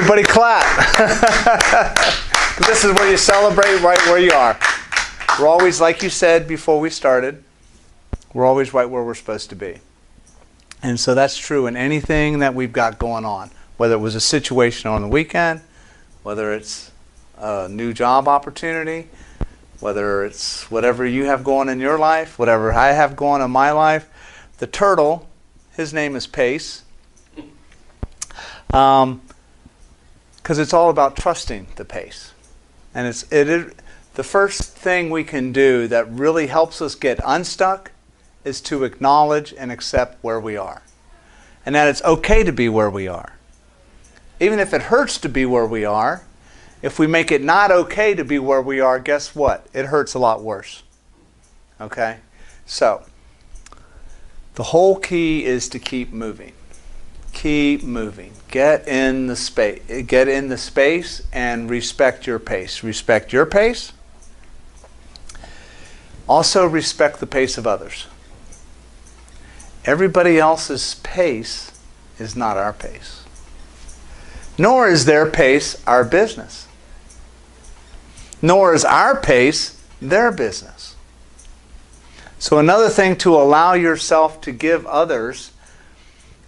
Everybody clap. This is where you celebrate right where you are. We're always, like you said before we started, we're always right where we're supposed to be. And so that's true in anything that we've got going on, whether it was a situation on the weekend, whether it's a new job opportunity, whether it's whatever you have going in your life, whatever I have going in my life. The turtle, his name is Pace. Because it's all about trusting the pace. And the first thing we can do that really helps us get unstuck is to acknowledge and accept where we are. And that it's okay to be where we are. Even if it hurts to be where we are, if we make it not okay to be where we are, guess what? It hurts a lot worse. Okay? So, the whole key is to keep moving. Keep moving. Get in the space and respect your pace. Respect your pace. Also respect the pace of others. Everybody else's pace is not our pace. Nor is their pace our business. Nor is our pace their business. So another thing to allow yourself to give others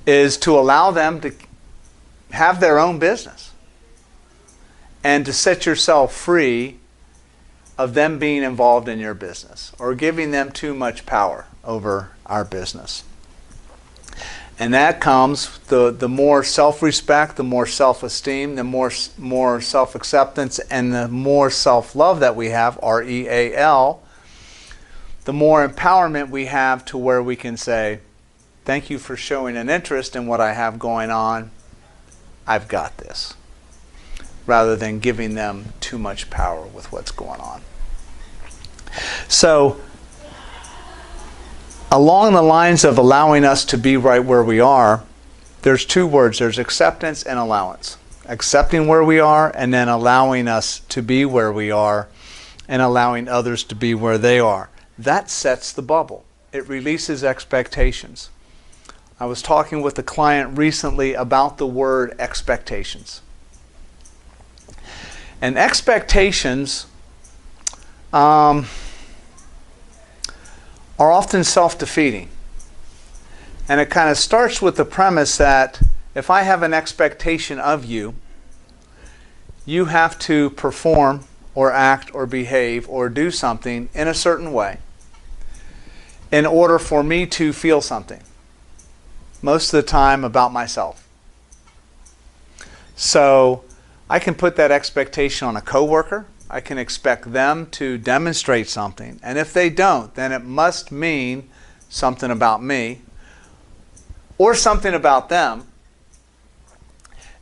is to allow them to have their own business and to set yourself free of them being involved in your business or giving them too much power over our business. And that comes, the more self-respect, the more self-esteem, the more self-acceptance, and the more self-love that we have, R-E-A-L, the more empowerment we have to where we can say, thank you for showing an interest in what I have going on. I've got this. Rather than giving them too much power with what's going on. So, along the lines of allowing us to be right where we are, there's two words. There's acceptance and allowance. Accepting where we are and then allowing us to be where we are and allowing others to be where they are. That sets the bubble. It releases expectations. I was talking with a client recently about the word expectations. And expectations are often self-defeating. And it kind of starts with the premise that if I have an expectation of you, you have to perform or act or behave or do something in a certain way in order for me to feel something. Most of the time about myself. So I can put that expectation on a coworker. I can expect them to demonstrate something. And if they don't, then it must mean something about me or something about them.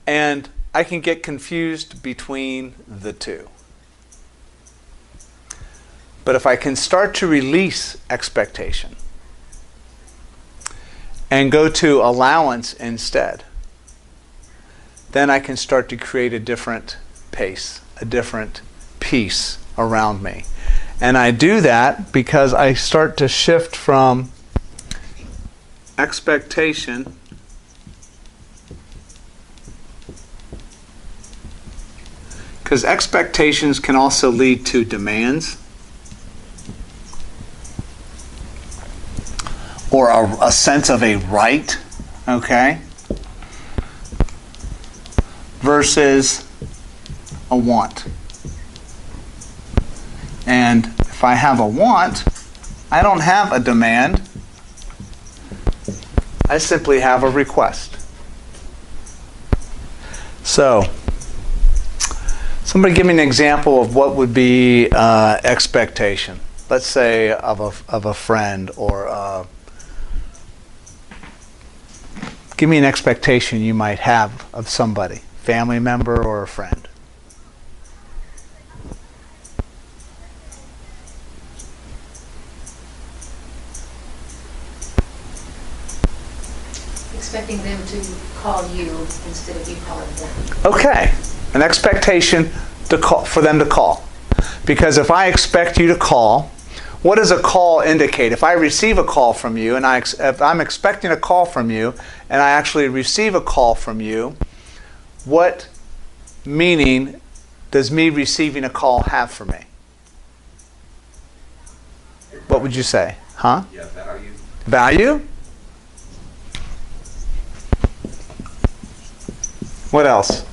And I can get confused between the two. But if I can start to release expectation and go to allowance instead, then I can start to create a different pace, a different peace around me. And I do that because I start to shift from expectation because expectations can also lead to demands or a sense of a right, okay, versus a want. And if I have a want, I don't have a demand. I simply have a request. So, somebody give me an example of what would be expectation. Let's say of a friend or give me an expectation you might have of somebody, family member or a friend. Expecting them to call you instead of you calling them. Okay, an expectation for them to call. Because if I expect you to call, what does a call indicate? If I receive a call from you, and if I'm expecting a call from you, and I actually receive a call from you, what meaning does me receiving a call have for me? What would you say? Huh? Yeah, value. Value? What else?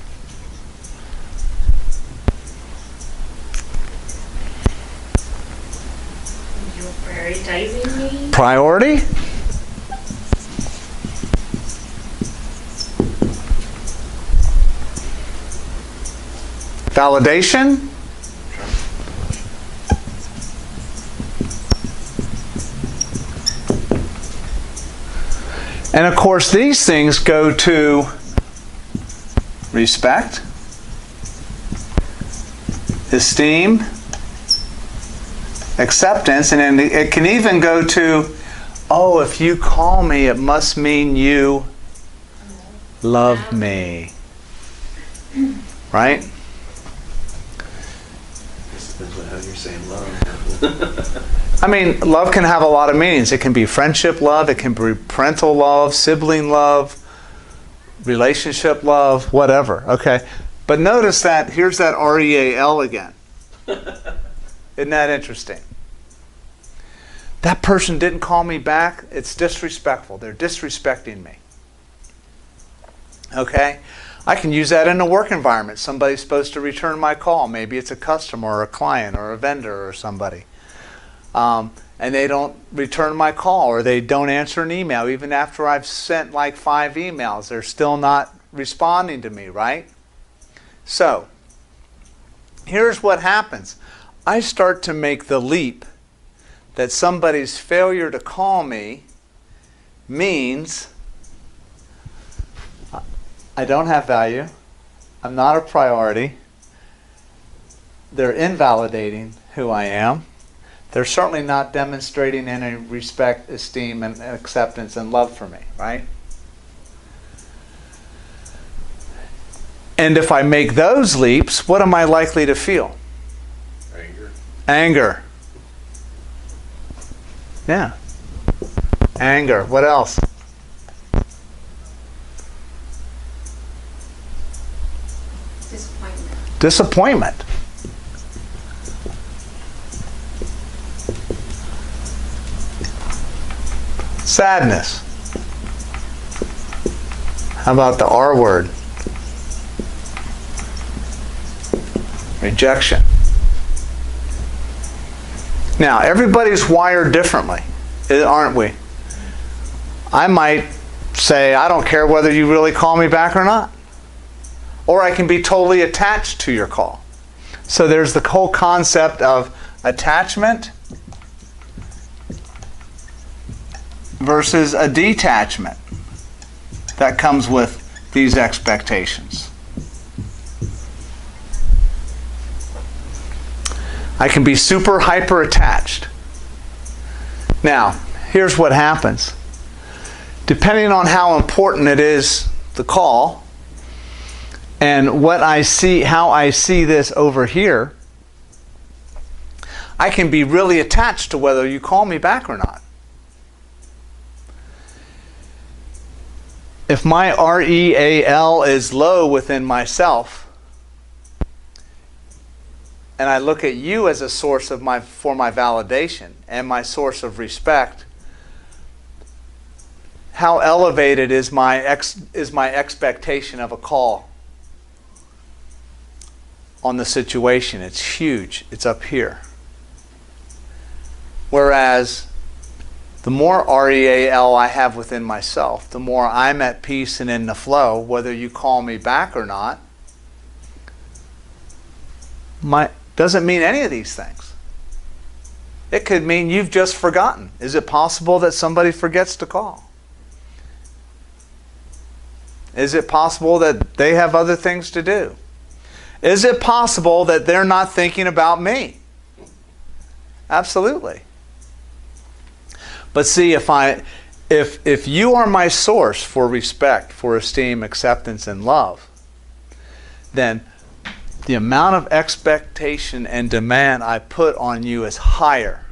You're prioritizing me? Priority? Validation? And of course, these things go to respect, esteem, acceptance, and then it can even go to, oh, if you call me, it must mean you love me. Right? This depends on how you're saying love. I mean, love can have a lot of meanings. It can be friendship love, it can be parental love, sibling love, relationship love, whatever. Okay? But notice that here's that REAL again. Isn't that interesting? That person didn't call me back. It's disrespectful. They're disrespecting me. Okay? I can use that in a work environment. Somebody's supposed to return my call. Maybe it's a customer or a client or a vendor or somebody. And they don't return my call, or they don't answer an email. Even after I've sent like 5 emails, they're still not responding to me, right? So, here's what happens. I start to make the leap that somebody's failure to call me means I don't have value, I'm not a priority, they're invalidating who I am, they're certainly not demonstrating any respect, esteem, and acceptance and love for me, right? And if I make those leaps, what am I likely to feel? Anger. Anger. Yeah. Anger. What else? Disappointment. Disappointment. Sadness. How about the R word? Rejection. Now, everybody's wired differently, aren't we? I might say, I don't care whether you really call me back or not. Or I can be totally attached to your call. So there's the whole concept of attachment versus a detachment that comes with these expectations. I can be super hyper attached. Now, here's what happens. Depending on how important it is, the call, and what I see, how I see this over here, I can be really attached to whether you call me back or not. If my REAL is low within myself, and I look at you as a source of for my validation and my source of respect, how elevated is my expectation of a call on the situation? It's huge. It's up here. Whereas the more REAL I have within myself, the more I'm at peace and in the flow, whether you call me back or not, doesn't mean any of these things. It could mean you've just forgotten. Is it possible that somebody forgets to call? Is it possible that they have other things to do? Is it possible that they're not thinking about me? Absolutely. But see, if you are my source for respect, for esteem, acceptance, and love, then the amount of expectation and demand I put on you is higher.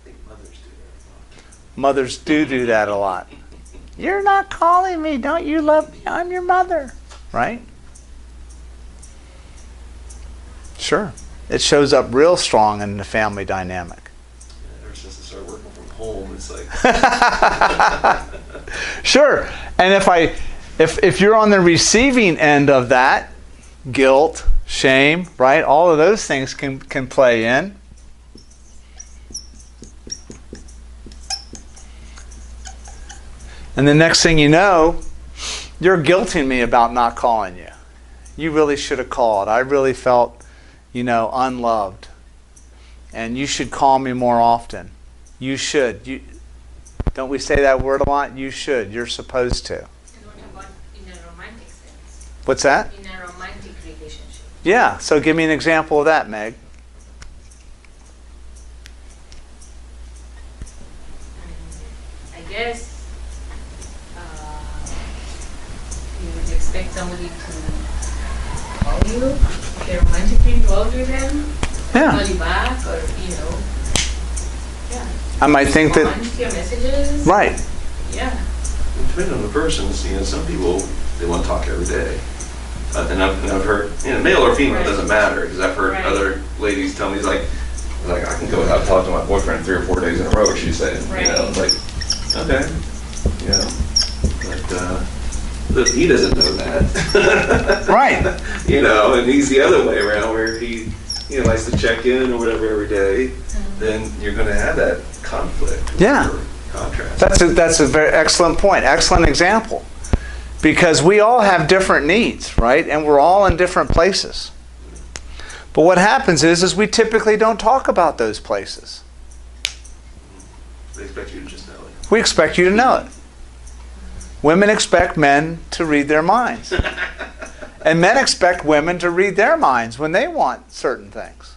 I think mothers do that a lot. Mothers do that a lot. You're not calling me. Don't you love me? I'm your mother. Right? Sure. It shows up real strong in the family dynamic. Yeah, ever since I started working from home, it's like Sure. And if you're on the receiving end of that, guilt, shame, right? All of those things can play in. And the next thing you know, you're guilting me about not calling you. You really should have called. I really felt, unloved. And you should call me more often. You should. Don't we say that word a lot? You should. You're supposed to. And what about in a romantic sense? What's that? In a romantic relationship. Yeah. So give me an example of that, Meg. I guess you would expect somebody to call you if you're romantically involved with them, Yeah. call you back, or yeah. I might think that. Respond to your messages. Right. Yeah. depending on the person. Some people, they want to talk every day. And I've heard, male or female, it doesn't matter, because I've heard other ladies tell me, it's like I can go without talking to my boyfriend 3 or 4 days in a row, she said. It's like, okay, but he doesn't know that. Right. And he's the other way around, where he likes to check in or whatever every day. Then you're going to have that conflict. Yeah. Or contrast. That's a very excellent point. Excellent example. Because we all have different needs, right? And we're all in different places. But what happens is we typically don't talk about those places. They expect you to just know it. We expect you to know it. Women expect men to read their minds. And men expect women to read their minds when they want certain things.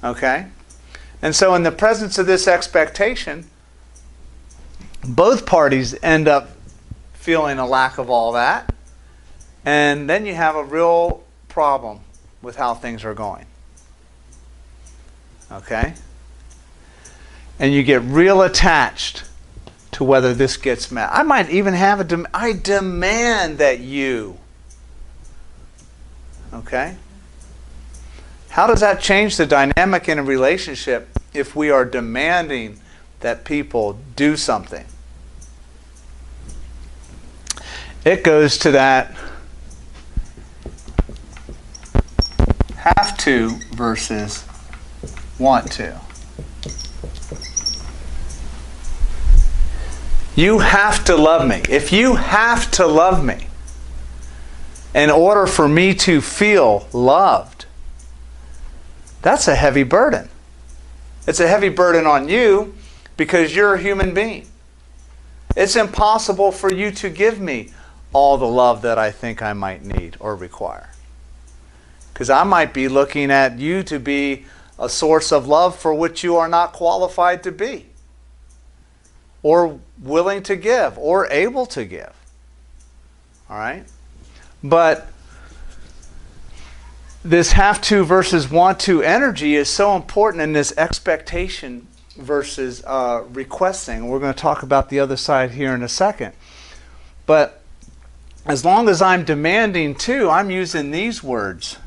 Okay? And so in the presence of this expectation, both parties end up feeling a lack of all that. And then you have a real problem with how things are going. Okay? And you get real attached to whether this gets met. I might even have I demand that you. Okay? How does that change the dynamic in a relationship if we are demanding that people do something? It goes to that have to versus want to. You have to love me. If you have to love me in order for me to feel loved, that's a heavy burden. It's a heavy burden on you because you're a human being. It's impossible for you to give me all the love that I think I might need or require. Because I might be looking at you to be a source of love for which you are not qualified to be, or willing to give, or able to give. All right? But this have to versus want to energy is so important in this expectation versus requesting. We're going to talk about the other side here in a second. But as long as I'm demanding to, I'm using these words.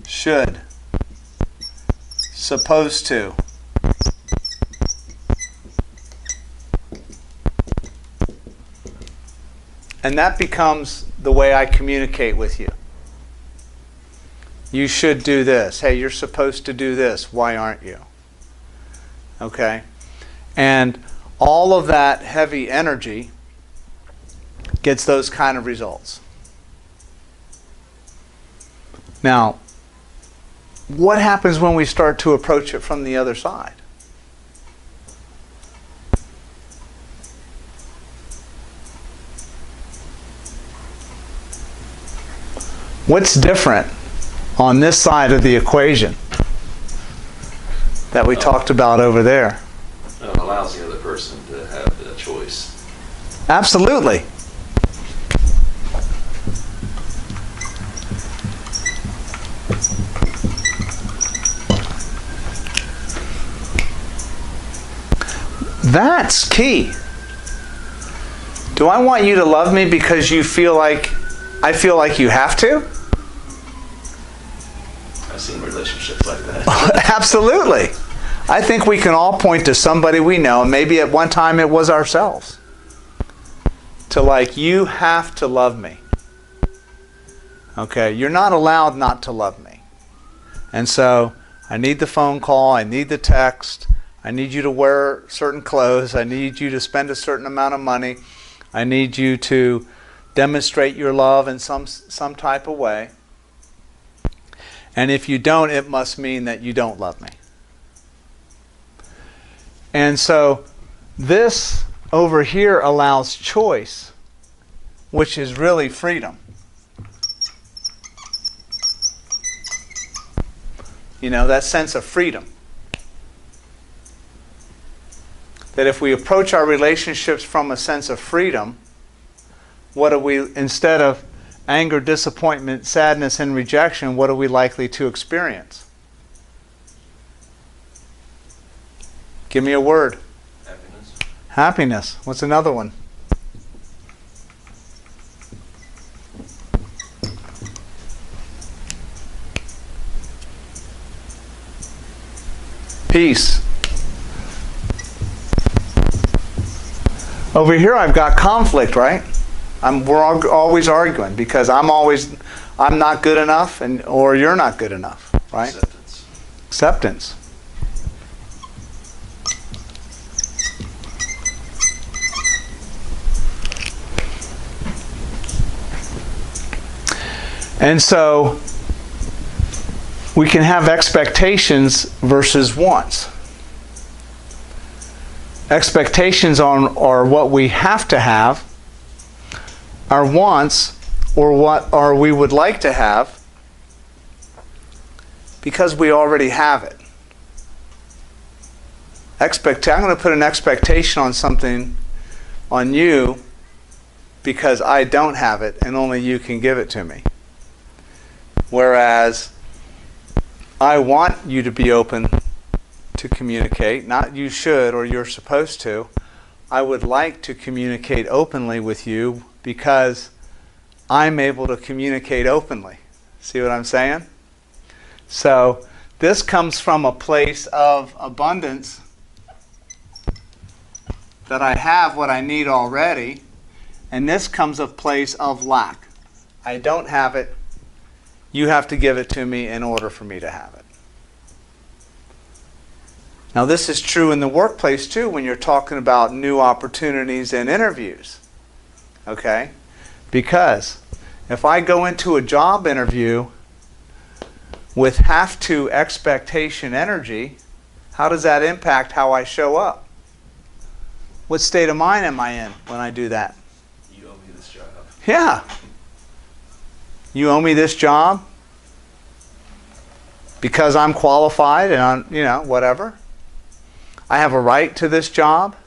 Should. Supposed to. And that becomes the way I communicate with you. You should do this. Hey, you're supposed to do this. Why aren't you? Okay? And all of that heavy energy gets those kind of results. Now, what happens when we start to approach it from the other side? What's different on this side of the equation that we talked about over there? It allows the other person to have the choice. Absolutely. That's key. Do I want you to love me because you feel like I feel like you have to? relationships like that. Absolutely. I think we can all point to somebody we know, and maybe at one time it was ourselves, to like, you have to love me. Okay, you're not allowed not to love me. And so I need the phone call, I need the text, I need you to wear certain clothes, I need you to spend a certain amount of money, I need you to demonstrate your love in some type of way. And if you don't, it must mean that you don't love me. And so this over here allows choice, which is really freedom. You know, that sense of freedom. That if we approach our relationships from a sense of freedom, what are we, instead of anger, disappointment, sadness, and rejection, what are we likely to experience? Give me a word. Happiness. Happiness. What's another one? Peace. Over here I've got conflict, right? We're always arguing because I'm not good enough, or you're not good enough, right? Acceptance. Acceptance. And so we can have expectations versus wants. Expectations are what we have to have. Our wants, or what we would like to have, because we already have it. I'm going to put an expectation on something on you because I don't have it and only you can give it to me. Whereas I want you to be open to communicate, not you should or you're supposed to. I would like to communicate openly with you because I'm able to communicate openly. See what I'm saying? So this comes from a place of abundance, that I have what I need already, and this comes of place of lack. I don't have it. You have to give it to me in order for me to have it. Now this is true in the workplace too when you're talking about new opportunities and interviews. Okay? Because if I go into a job interview with have to expectation energy, how does that impact how I show up? What state of mind am I in when I do that? You owe me this job. Yeah. You owe me this job because I'm qualified and I'm, whatever. I have a right to this job.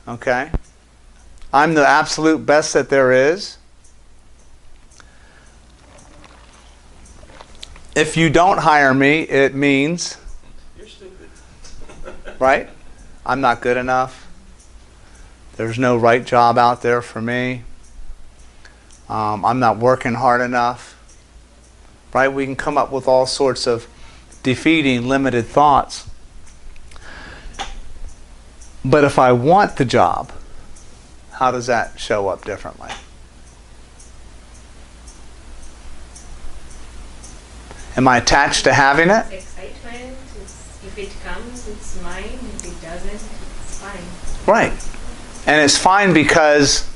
Okay. I'm the absolute best that there is. If you don't hire me, it means, You're stupid. right? I'm not good enough. There's no right job out there for me. I'm not working hard enough. Right? We can come up with all sorts of defeating, limited thoughts. But if I want the job, how does that show up differently? Am I attached to having it? Excitement. If it comes, it's mine. If it doesn't, it's fine. Right. And it's fine because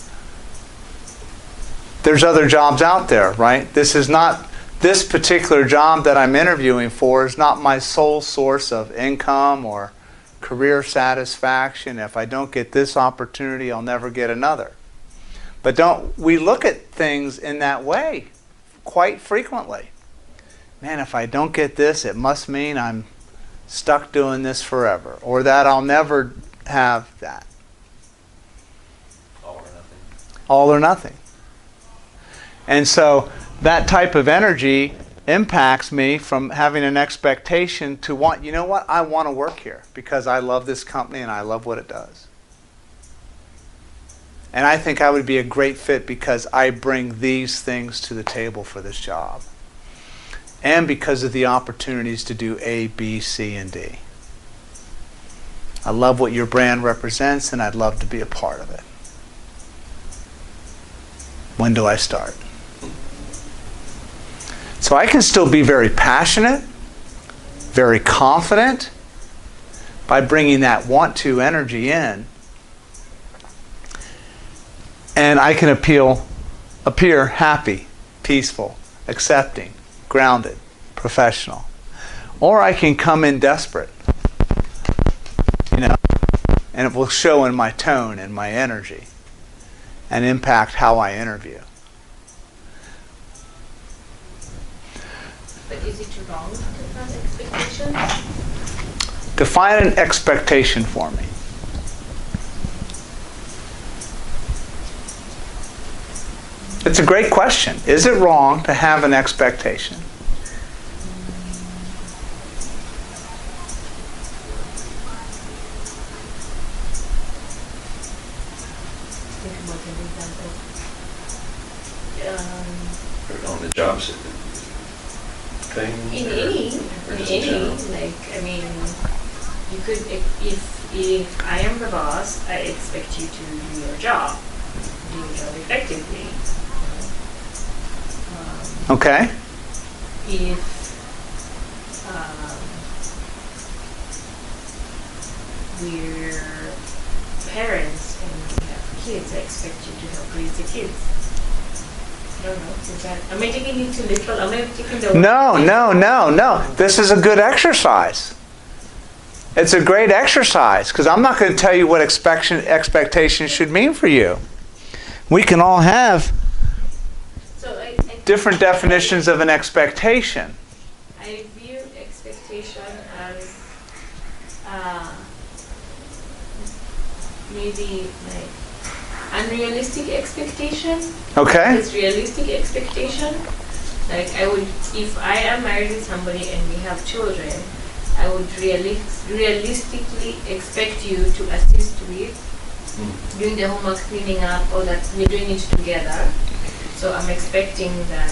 there's other jobs out there, right? This particular job that I'm interviewing for is not my sole source of income or career satisfaction. If I don't get this opportunity, I'll never get another. But we look at things in that way quite frequently. Man, if I don't get this, it must mean I'm stuck doing this forever, or that I'll never have that. All or nothing. All or nothing. And so that type of energy impacts me from having an expectation to want, you know what, I want to work here because I love this company and I love what it does. And I think I would be a great fit because I bring these things to the table for this job. and because of the opportunities to do A, B, C, and D. I love what your brand represents, and I'd love to be a part of it. When do I start? So I can still be very passionate, very confident, by bringing that want to energy in. And I can appear happy, peaceful, accepting, grounded, professional. Or I can come in desperate, and it will show in my tone and my energy and impact how I interview. But is it wrong to have expectations? Define an expectation for me. It's a great question. Is it wrong to have an expectation? Think about an example. On the job thing? In or just any, general? like, I mean, you could, if I am the boss, I expect you to do your job effectively. Okay. If we're parents and we have kids, I expect you to help raise the kids. I don't know, is that, am I taking it too literal? Am I taking the No. This is a good exercise. It's a great exercise because I'm not going to tell you what expectation should mean for you. We can all have So I different definitions of an expectation. I view expectation as maybe like unrealistic expectation. Okay? It's realistic expectation. Like I would, if I am married with somebody and we have children, I would realistically expect you to assist with doing the homework, cleaning up, or that we're doing it together. So I'm expecting that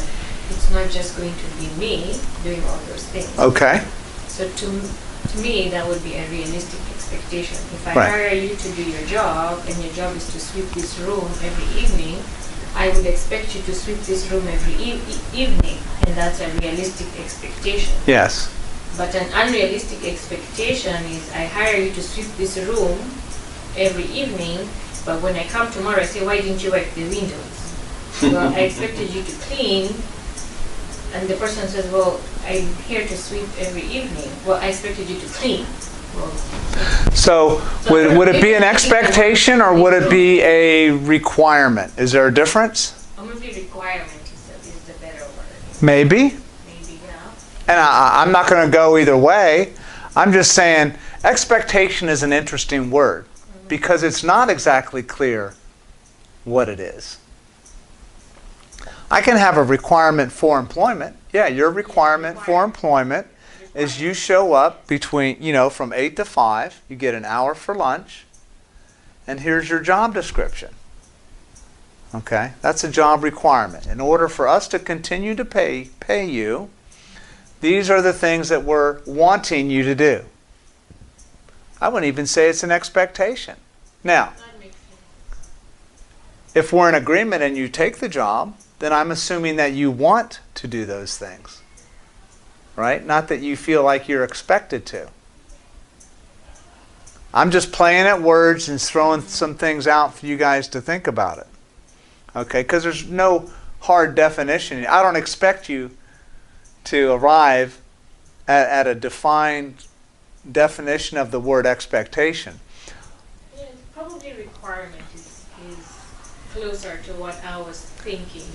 it's not just going to be me doing all those things. Okay. So to me, that would be a realistic expectation. If I Right. hire you to do your job, and your job is to sweep this room every evening, I would expect you to sweep this room every evening, and that's a realistic expectation. Yes. But an unrealistic expectation is I hire you to sweep this room every evening, but when I come tomorrow, I say, why didn't you wipe the windows? Well, I expected you to clean, and the person says, well, I'm here to sweep every evening. Well, I expected you to clean. Well, So would it be an expectation or would it be a requirement? Is there a difference? or maybe requirement is the better word. Maybe. Maybe, yeah. And I'm not going to go either way. I'm just saying expectation is an interesting word because it's not exactly clear what it is. I can have a requirement for employment. Yeah, your requirement for employment is you show up between, from 8 to 5, you get an hour for lunch, and here's your job description. Okay, that's a job requirement. In order for us to continue to pay you, these are the things that we're wanting you to do. I wouldn't even say it's an expectation. Now, That makes sense. if we're in agreement and you take the job, then I'm assuming that you want to do those things. Right? Not that you feel like you're expected to. I'm just playing at words and throwing some things out for you guys to think about it. Okay? Because there's no hard definition. I don't expect you to arrive at a defined definition of the word expectation. Yeah, probably requirement is closer to what I was thinking,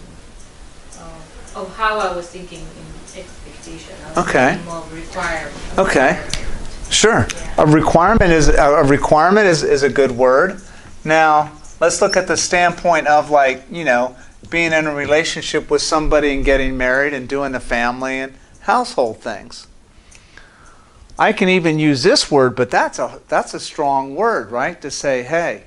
of how I was thinking in expectation. I was Okay. thinking more of requirement. Okay. Sure. Yeah. A requirement is a good word. Now, let's look at the standpoint of being in a relationship with somebody and getting married and doing the family and household things. I can even use this word, but that's a strong word, right? To say, hey,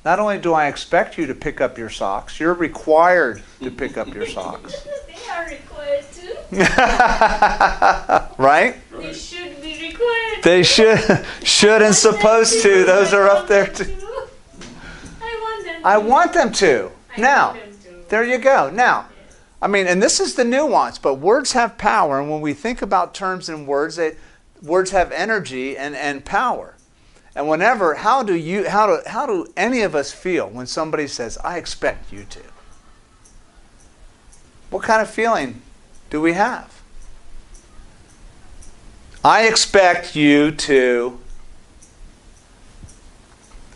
not only do I expect you to pick up your socks, you're required to pick up your socks. They are required to. Right? They should be required. They should and supposed to. Those are up there too. I want them to. I want them to. I Now, want them to. there you go. Now, I mean, and this is the nuance, but words have power. And when we think about terms and words, words have energy and power. And whenever, how do any of us feel when somebody says, I expect you to? What kind of feeling do we have? I expect you to,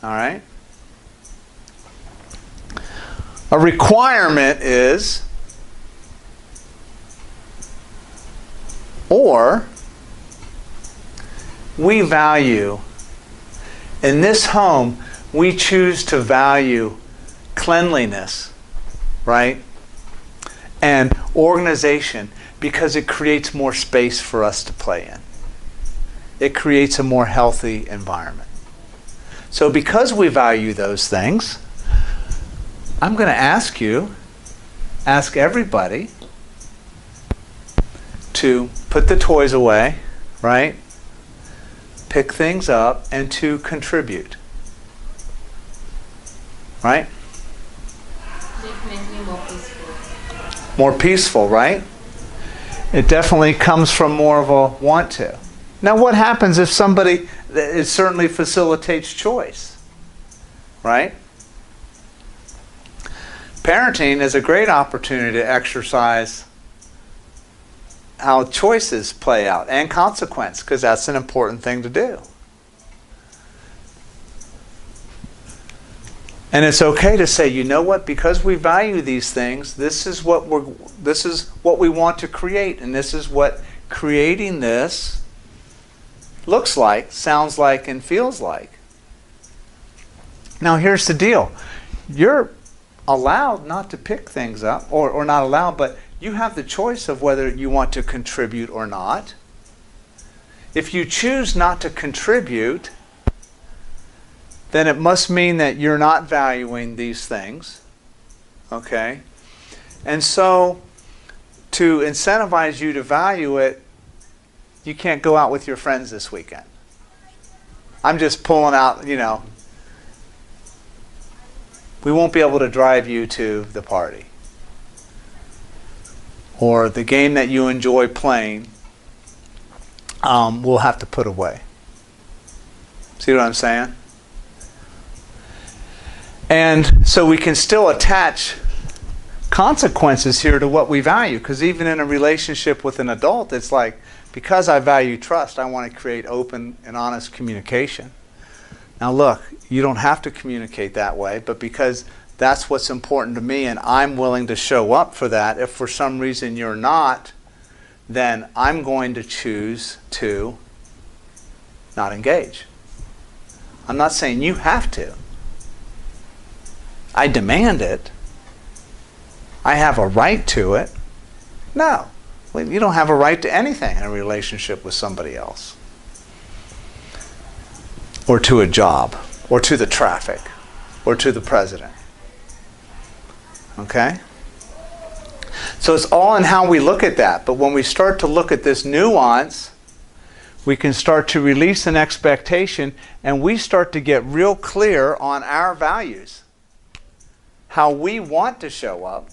all right? A requirement is, or we value. In this home, we choose to value cleanliness, right? And organization because it creates more space for us to play in. It creates a more healthy environment. So because we value those things, I'm going to ask everybody to put the toys away, right? Pick things up and to contribute. Right? Definitely more peaceful. More peaceful, right? It definitely comes from more of a want to. Now what happens if somebody, it certainly facilitates choice, right? Parenting is a great opportunity to exercise how choices play out and consequence, because that's an important thing to do. And it's okay to say, you know what, because we value these things, this is what we want to create, and this is what creating this looks like, sounds like, and feels like. Now here's the deal. You're allowed not to pick things up, or not allowed, but you have the choice of whether you want to contribute or not. If you choose not to contribute, then it must mean that you're not valuing these things. Okay? And so, to incentivize you to value it, you can't go out with your friends this weekend. I'm just pulling out, we won't be able to drive you to the party. Or the game that you enjoy playing, we'll have to put away. See what I'm saying? And so we can still attach consequences here to what we value, because even in a relationship with an adult, it's like, because I value trust, I want to create open and honest communication. Now look, you don't have to communicate that way, but because that's what's important to me and I'm willing to show up for that, if for some reason you're not, then I'm going to choose to not engage. I'm not saying you have to. I demand it. I have a right to it. No. You don't have a right to anything in a relationship with somebody else. Or to a job. Or to the traffic. Or to the president. Okay? So it's all in how we look at that. But when we start to look at this nuance, we can start to release an expectation and we start to get real clear on our values. How we want to show up.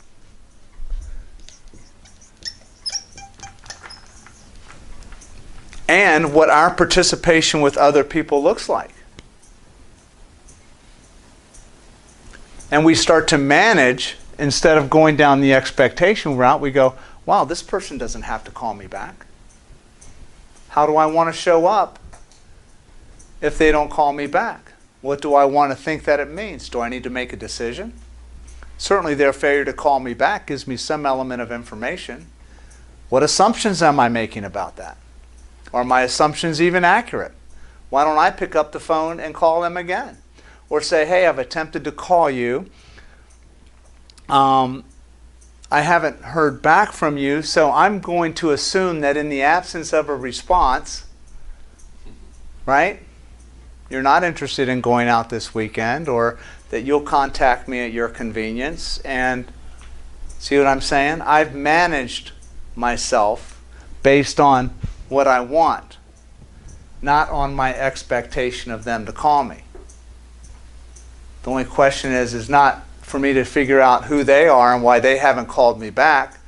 And what our participation with other people looks like. And we start to manage, instead of going down the expectation route, we go, wow, this person doesn't have to call me back. How do I want to show up if they don't call me back? What do I want to think that it means? Do I need to make a decision? Certainly their failure to call me back gives me some element of information. What assumptions am I making about that? Are my assumptions even accurate? Why don't I pick up the phone and call them again? Or say, hey, I've attempted to call you. I haven't heard back from you, so I'm going to assume that in the absence of a response, right, you're not interested in going out this weekend, or that you'll contact me at your convenience. And see what I'm saying? I've managed myself based on what I want, not on my expectation of them to call me. The only question is not for me to figure out who they are and why they haven't called me back.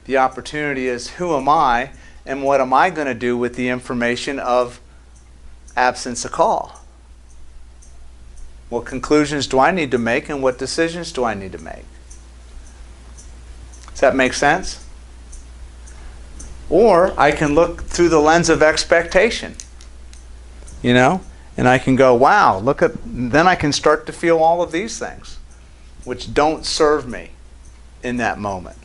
The opportunity is, who am I and what am I going to do with the information of absence of call? What conclusions do I need to make and what decisions do I need to make? Does that make sense? Or I can look through the lens of expectation, and I can go, wow, then I can start to feel all of these things which don't serve me in that moment.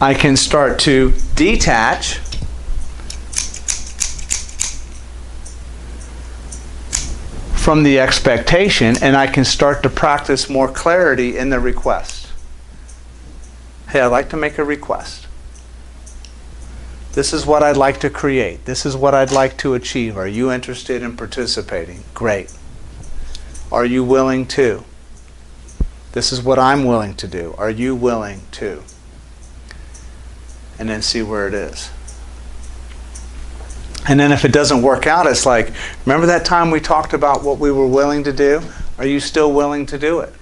I can start to detach from the expectation, and I can start to practice more clarity in the request. Hey, I'd like to make a request. This is what I'd like to create. This is what I'd like to achieve. Are you interested in participating? Great. Are you willing to? This is what I'm willing to do. Are you willing to? And then see where it is. And then if it doesn't work out, it's like, remember that time we talked about what we were willing to do? Are you still willing to do it?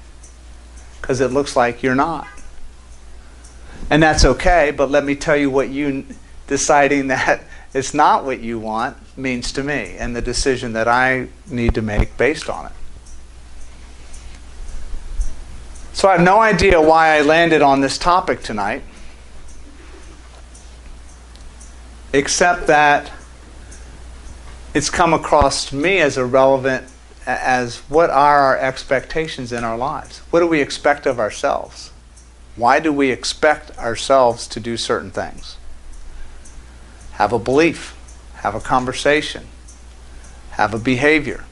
Because it looks like you're not. And that's okay, but let me tell you what you deciding that it's not what you want means to me, and the decision that I need to make based on it. So I have no idea why I landed on this topic tonight, except that it's come across to me as irrelevant as what are our expectations in our lives? What do we expect of ourselves? Why do we expect ourselves to do certain things? Have a belief, have a conversation, have a behavior.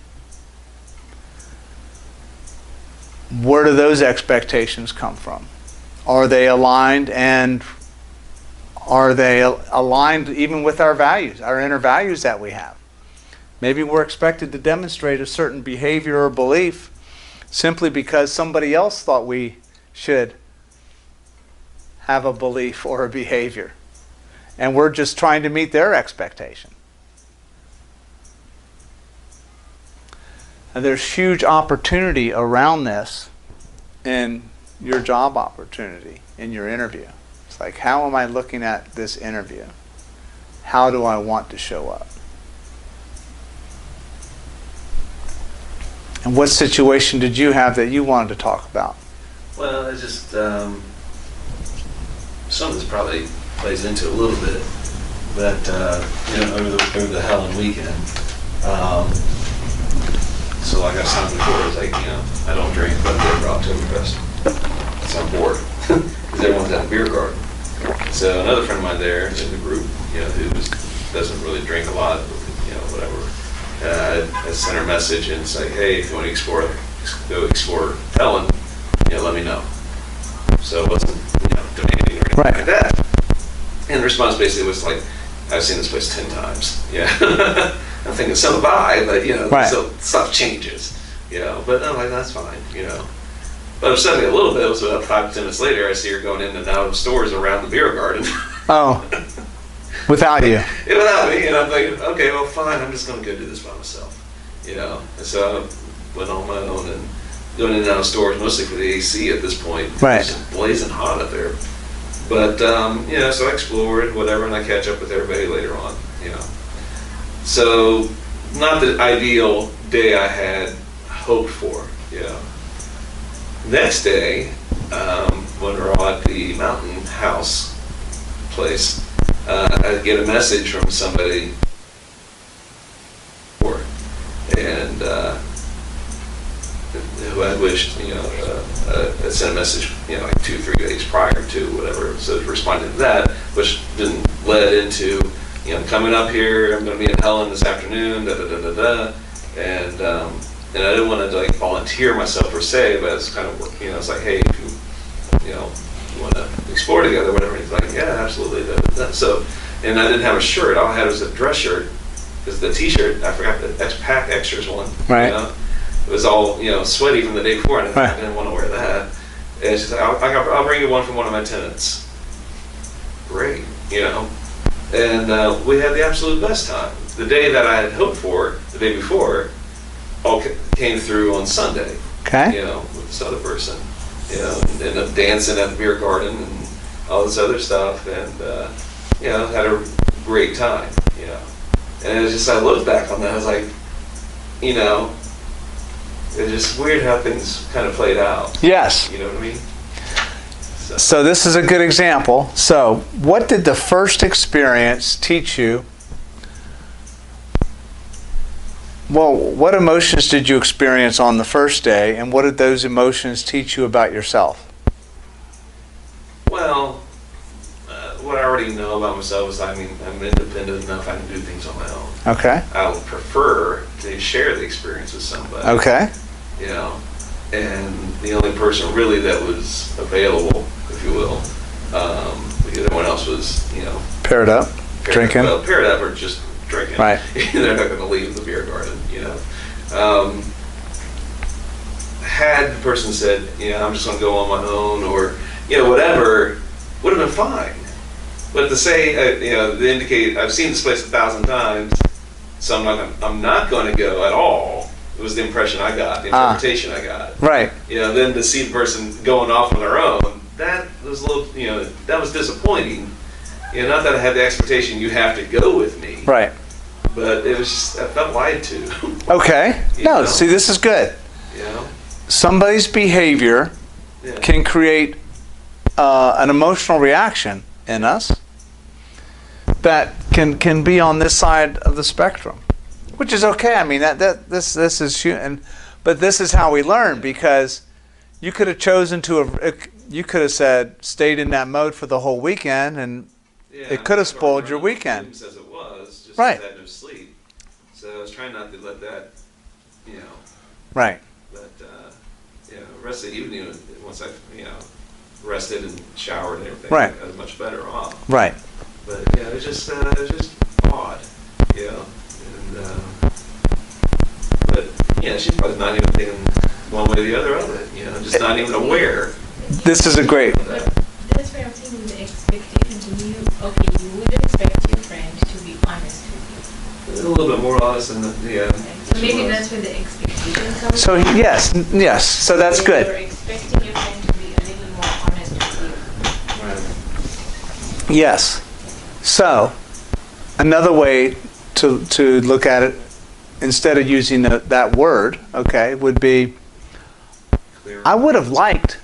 Where do those expectations come from? Are they aligned, and are they aligned even with our values, our inner values that we have? Maybe we're expected to demonstrate a certain behavior or belief simply because somebody else thought we should have a belief or a behavior. And we're just trying to meet their expectation. And there's huge opportunity around this in your job opportunity, in your interview. It's like, how am I looking at this interview? How do I want to show up? And what situation did you have that you wanted to talk about? Well, it's just some of this probably plays into a little bit, but over the Helen weekend. So like I said before, it's like, I don't drink, but they're for Oktoberfest. So I'm bored because everyone's at a beer garden. So another friend of mine there in the group, who doesn't really drink a lot, whatever. I sent her a message and say, hey, if you want to go explore Helen, let me know. So it wasn't, demanding or anything like that. And the response basically was like, I've seen this place 10 times. Yeah. I'm thinking, so have I, but, so stuff changes, But I'm like, that's fine, But upset me a little bit was about 5 to 10 minutes later, I see her going in and out of stores around the beer garden. Oh. Without you. Yeah, without me, and I'm thinking, okay, well, fine, I'm just going to go do this by myself, And so I went on my own and going in and out of stores, mostly for the AC at this point. Right. It's just blazing hot up there. But, so I explored, whatever, and I catch up with everybody later on, So, not the ideal day I had hoped for, Next day, when we're all at the Mountain House place, I get a message from somebody, and who I wished, I sent a message, like 2-3 days prior to whatever, so responded to that, which then led into, coming up here, I'm going to be in Helen this afternoon, and I didn't want to like volunteer myself per se, but it's kind of, it's like, hey, if you want to explore together, whatever. He's like, yeah, absolutely. So, and I didn't have a shirt. All I had was a dress shirt, because the T-shirt, I forgot the Pack Extras one. Right. it was all, sweaty from the day before, and Right. I didn't want to wear that. And she's like, I'll bring you one from one of my tenants. Great, And we had the absolute best time. The day that I had hoped for, the day before, all came through on Sunday, Okay. with this other person. And ended up dancing at the beer garden and all this other stuff, and, had a great time, And it was just, I looked back on that, I was like, it's just weird how things kind of played out. Yes. You know what I mean? So this is a good example. So what did the first experience teach you? Well, what emotions did you experience on the first day, and what did those emotions teach you about yourself? Well, what I already know about myself is, I'm independent enough, I can do things on my own. Okay. I would prefer to share the experience with somebody. Okay. And the only person really that was available, if you will, because everyone else was, Paired up, drinking. Well, paired up or just drinking. Right. They're not going to leave the beer garden, Had the person said, I'm just going to go on my own, or, whatever, would have been fine. But to say, to indicate, I've seen this place 1,000 times, so I'm not going to go at all. It was the impression I got, the interpretation I got. Right. Then to see the person going off on their own, that was a little, that was disappointing. Not that I had the expectation you have to go with me. Right. But it was just, I felt lied to. Okay. No, see, this is good. Somebody's behavior Yeah. can create an emotional reaction in us that can be on this side of the spectrum, which is okay. I mean, this is human, but this is how we learn, because you could have chosen you could have said stayed in that mode for the whole weekend, and it could have spoiled your weekend. As it was, just Right. I had no sleep, so I was trying not to let that, Right. But the rest of the evening, once I rested and showered and everything, Right. I was much better off. Right. But it was just odd, and but she's probably not even thinking one way or the other of it, just not even aware. This is a great. But that's why I'm saying with the expectation, you would expect your friend to be honest with A little bit more honest than you. So maybe that's where the expectation comes So from. yes. So that's You're good. expecting your friend to be a little more honest with you. Yes. So another way to look at it, instead of using that word, okay, would be, Clear. I would have liked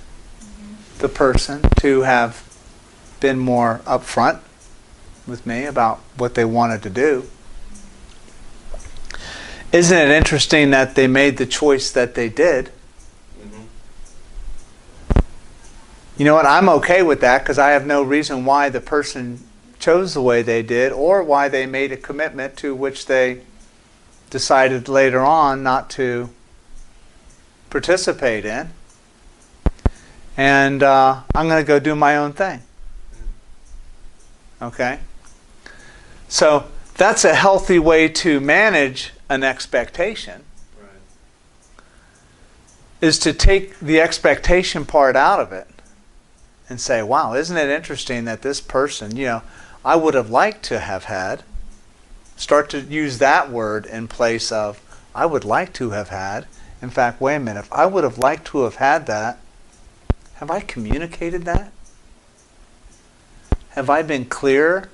the person to have been more upfront with me about what they wanted to do. Isn't it interesting that they made the choice that they did? You know what? I'm okay with that, because I have no reason why the person chose the way they did, or why they made a commitment to which they decided later on not to participate in. And I'm going to go do my own thing. Okay? So that's a healthy way to manage an expectation, is to take the expectation part out of it and say, wow, isn't it interesting that this person, I would have liked to have had, start to use that word in place of, I would like to have had. In fact, wait a minute, if I would have liked to have had that, have I communicated that? Have I been clear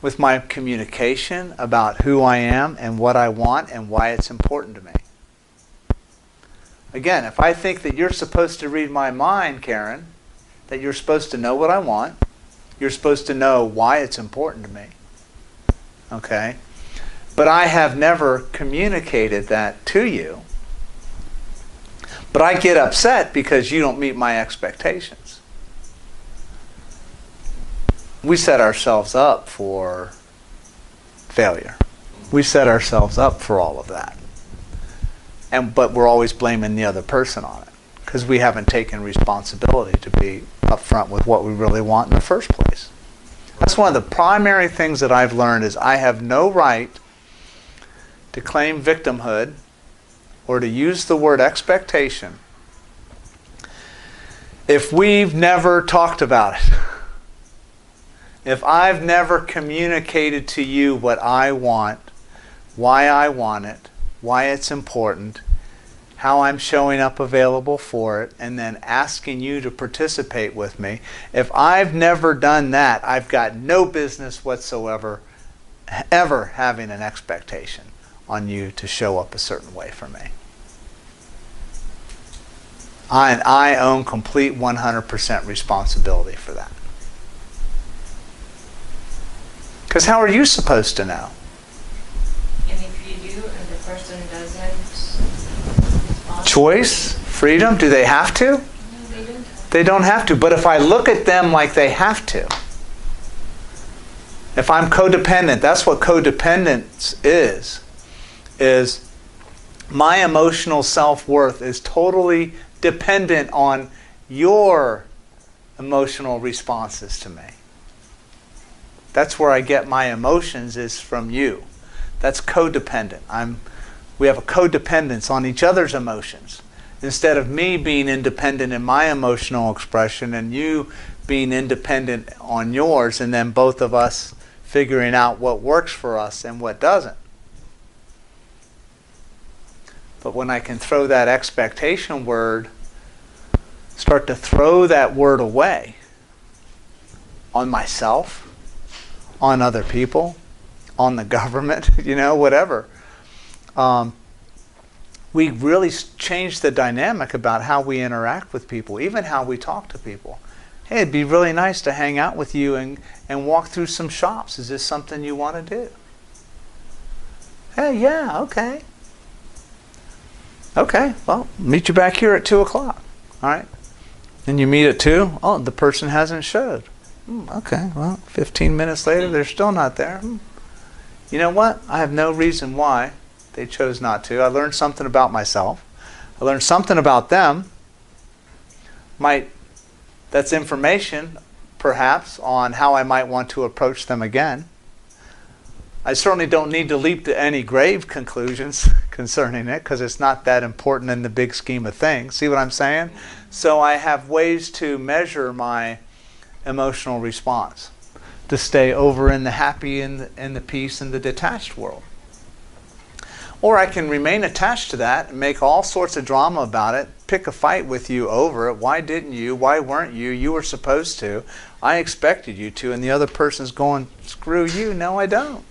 with my communication about who I am and what I want and why it's important to me? Again, if I think that you're supposed to read my mind, Karen, that you're supposed to know what I want, you're supposed to know why it's important to me, okay? But I have never communicated that to you. But I get upset because you don't meet my expectations. We set ourselves up for failure. We set ourselves up for all of that. But we're always blaming the other person on it, because we haven't taken responsibility to be upfront with what we really want in the first place. That's one of the primary things that I've learned, is I have no right to claim victimhood or to use the word expectation if we've never talked about it. If I've never communicated to you what I want, why I want it, why it's important, how I'm showing up available for it, and then asking you to participate with me, if I've never done that, I've got no business whatsoever ever having an expectation on you to show up a certain way for me. I own complete 100% responsibility for that. Because how are you supposed to know? And if you do and the person doesn't respond, Choice? Freedom? Do they have to? no, they don't. They don't have to. But if I look at them like they have to, if I'm codependent, that's what codependence is my emotional self-worth is totally dependent on your emotional responses to me. That's where I get my emotions, is from you. That's codependent. We have a codependence on each other's emotions. Instead of me being independent in my emotional expression and you being independent on yours, and then both of us figuring out what works for us and what doesn't. But when I can throw that expectation word, start to throw that word away on myself, on other people, on the government, whatever. We really change the dynamic about how we interact with people, even how we talk to people. Hey, it'd be really nice to hang out with you and walk through some shops. Is this something you want to do? Hey, yeah, okay. Okay, well, meet you back here at 2 o'clock. All right. Then you meet at 2. Oh, the person hasn't showed. Okay, well, 15 minutes later, they're still not there. You know what? I have no reason why they chose not to. I learned something about myself. I learned something about them. That's information, perhaps, on how I might want to approach them again. I certainly don't need to leap to any grave conclusions concerning it, because it's not that important in the big scheme of things. See what I'm saying? So I have ways to measure my emotional response, to stay over in the happy and the peace and the detached world. Or I can remain attached to that and make all sorts of drama about it, pick a fight with you over it. Why didn't you? Why weren't you? You were supposed to. I expected you to. And the other person's going, screw you. No, I don't.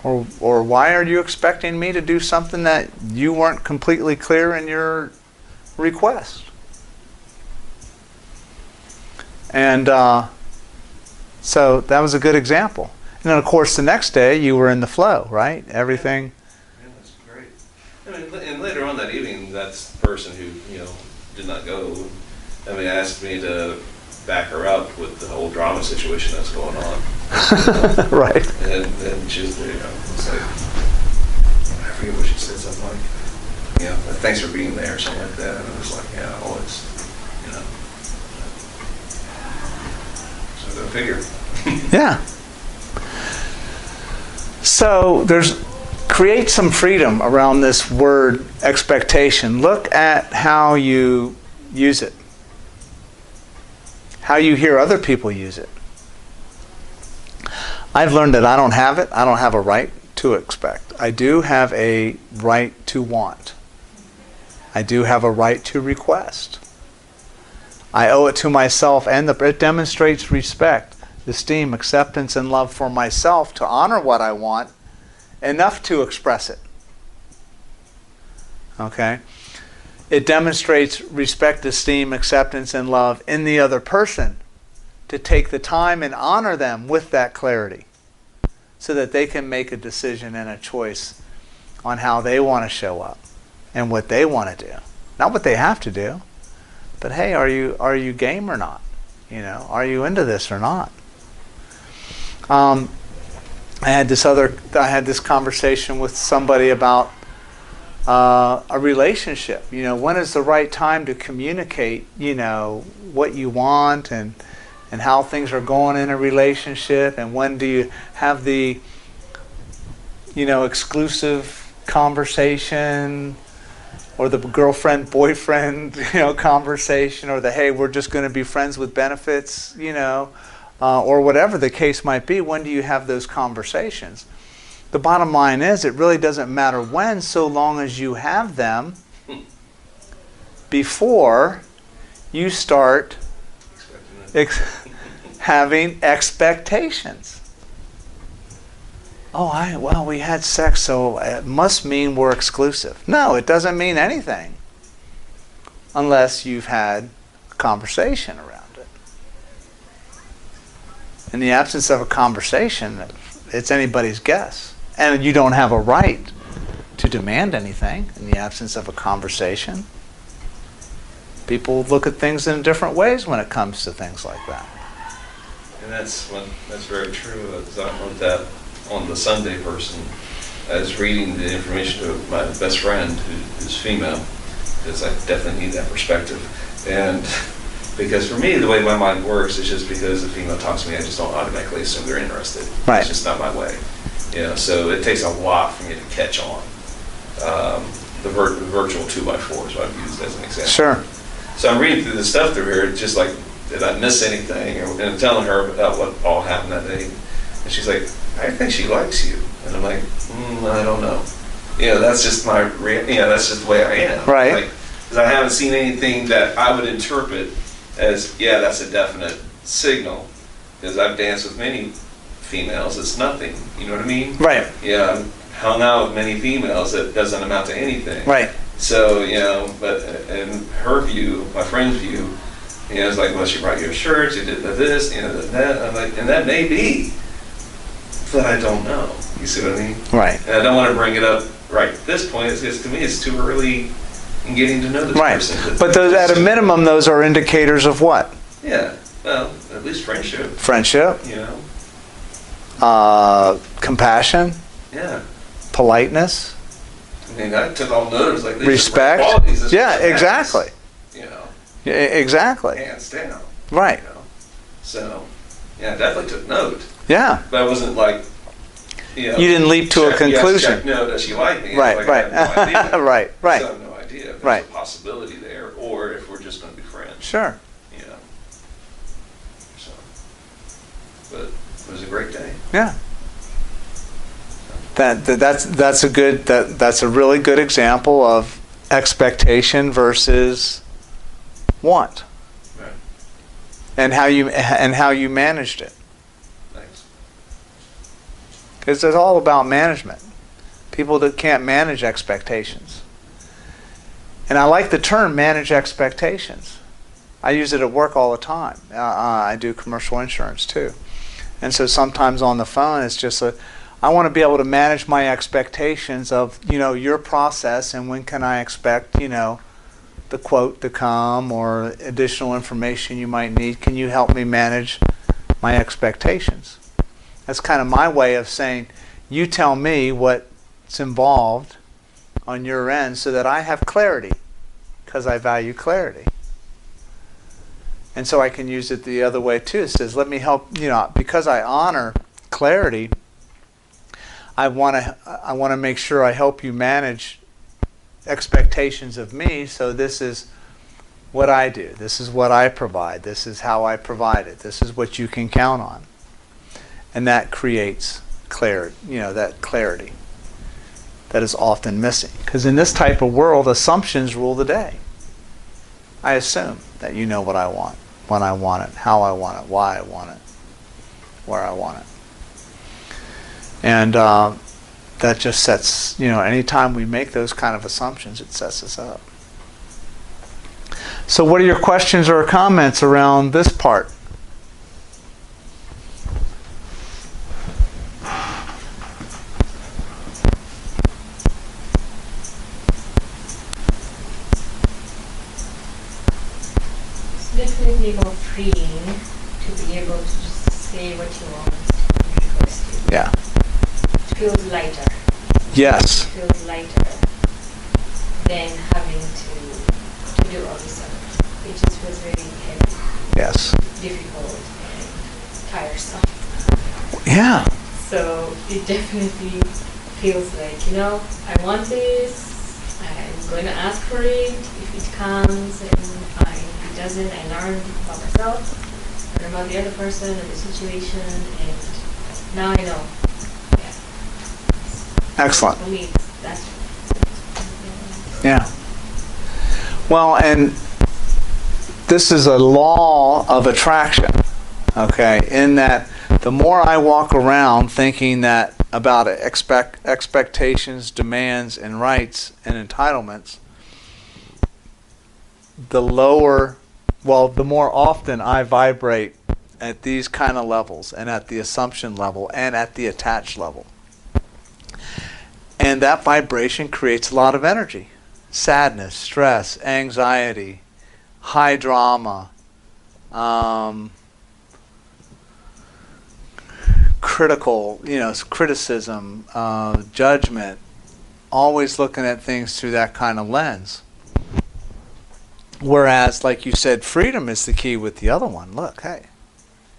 Or why are you expecting me to do something that you weren't completely clear in your request? And so that was a good example. And then, of course, the next day you were in the flow, right? Everything. Yeah, that's great. I mean, and later on that evening, that person who did not go, asked me to back her up with the whole drama situation that's going on. Right. And she's, it's like, I forget what she said, something like, thanks for being there, or something like that. And I was like, yeah, well, it's, so go figure. Yeah. So create some freedom around this word expectation. Look at how you use it, how you hear other people use it. I've learned that I don't have it. I don't have a right to expect. I do have a right to want. I do have a right to request. I owe it to myself, and it demonstrates respect, esteem, acceptance, and love for myself to honor what I want enough to express it. Okay? It demonstrates respect, esteem, acceptance, and love in the other person to take the time and honor them with that clarity so that they can make a decision and a choice on how they want to show up and what they want to do. Not what they have to do, but hey, are you game or not? Are you into this or not? I had this conversation with somebody about a relationship. When is the right time to communicate, what you want and how things are going in a relationship, and when do you have the, exclusive conversation, or the girlfriend, boyfriend, conversation, or the, hey, we're just going to be friends with benefits, or whatever the case might be. When do you have those conversations? The bottom line is, it really doesn't matter when, so long as you have them before you start having expectations. Oh, well, we had sex, so it must mean we're exclusive. No, it doesn't mean anything unless you've had a conversation around it. In the absence of a conversation, it's anybody's guess. And you don't have a right to demand anything in the absence of a conversation. People look at things in different ways when it comes to things like that. And that's very true. Because I wrote that on the Sunday person. I was reading the information to my best friend, who's female, because I definitely need that perspective. And because for me, the way my mind works is just because a female talks to me, I just don't automatically assume they're interested. Right. It's just not my way. So it takes a lot for me to catch on. The virtual 2x4 is what I've used as an example. Sure. So I'm reading through the stuff through here, just like, did I miss anything? And I'm telling her about what all happened that day. And she's like, I think she likes you. And I'm like, I don't know. That's just that's just the way I am. Right. Because I haven't seen anything that I would interpret as, that's a definite signal. Because I've danced with many females, it's nothing. You know what I mean? Right. Yeah, I've hung out with many females that doesn't amount to anything. Right. So, but in her view, my friend's view, it's like, well, she brought you a shirt, she did this, that. I'm like, and that may be, but I don't know. You see what I mean? Right. And I don't want to bring it up right at this point. It's to me, it's too early in getting to know this person. But those, at a minimum, those are indicators of what? Yeah. Well, at least friendship. Friendship. Compassion. Yeah. Politeness. I mean, I took all notice, like, these respect. are qualities. This Yeah, person has, exactly. Exactly. Hands down. Right. So, I definitely took note. Yeah. But I wasn't like, you didn't leap to a conclusion. Yes, no, does she like me? Right, like, right. I have no idea. Right. So I have no idea if there's Right. a possibility there, or if we're just going to be friends. Sure. So, but it was a great day. Yeah. That's a really good example of expectation versus want, Right. and how you managed it. Thanks. Because it's all about management. People that can't manage expectations. And I like the term manage expectations. I use it at work all the time. I do commercial insurance too. And so sometimes on the phone it's just I want to be able to manage my expectations of, your process, and when can I expect, the quote to come or additional information you might need. Can you help me manage my expectations? That's kind of my way of saying, you tell me what's involved on your end so that I have clarity, because I value clarity. And so I can use it the other way too. It says, let me help, because I honor clarity, I want to make sure I help you manage expectations of me. So this is what I do. This is what I provide. This is how I provide it. This is what you can count on. And that creates clarity, that clarity that is often missing. Because in this type of world, assumptions rule the day. I assume that you know what I want, when I want it, how I want it, why I want it, where I want it. And that just sets, anytime we make those kind of assumptions, it sets us up. So what are your questions or comments around this part? It's definitely more freeing to be able to just say what you want and request it. Yeah. It feels lighter. Yes. It feels lighter than having to do all this stuff. It just feels very heavy, Yes. difficult, and tiresome. Yeah. So it definitely feels like, I want this, I'm going to ask for it. If it comes and fine. If it doesn't, I learn about myself, learn about the other person and the situation, and now I know. Yeah. Excellent. For me, that's Yeah. Well, and this is a law of attraction, okay, in that the more I walk around thinking that about expectations, demands, and rights and entitlements, the more often I vibrate at these kind of levels, and at the assumption level, and at the attached level. And that vibration creates a lot of energy. Sadness, stress, anxiety, high drama, criticism, judgment, always looking at things through that kind of lens. Whereas, like you said, freedom is the key with the other one. Look, hey,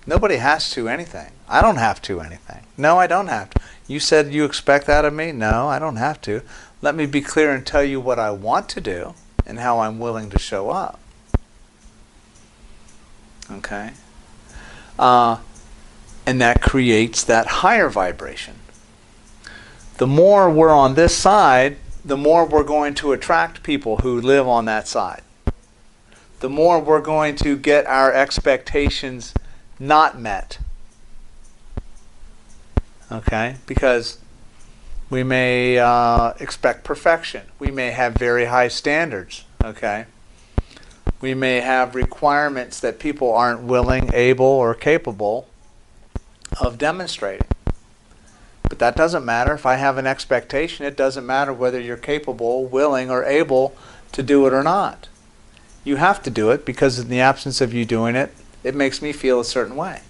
nobody has to anything. I don't have to anything. No, I don't have to. You said you expect that of me? No, I don't have to. Let me be clear and tell you what I want to do and how I'm willing to show up. Okay? And that creates that higher vibration. The more we're on this side, the more we're going to attract people who live on that side. The more we're going to get our expectations not met. Okay? Because we may expect perfection. We may have very high standards. Okay? We may have requirements that people aren't willing, able, or capable of demonstrating. But that doesn't matter. If I have an expectation, it doesn't matter whether you're capable, willing, or able to do it or not. You have to do it because in the absence of you doing it, it makes me feel a certain way.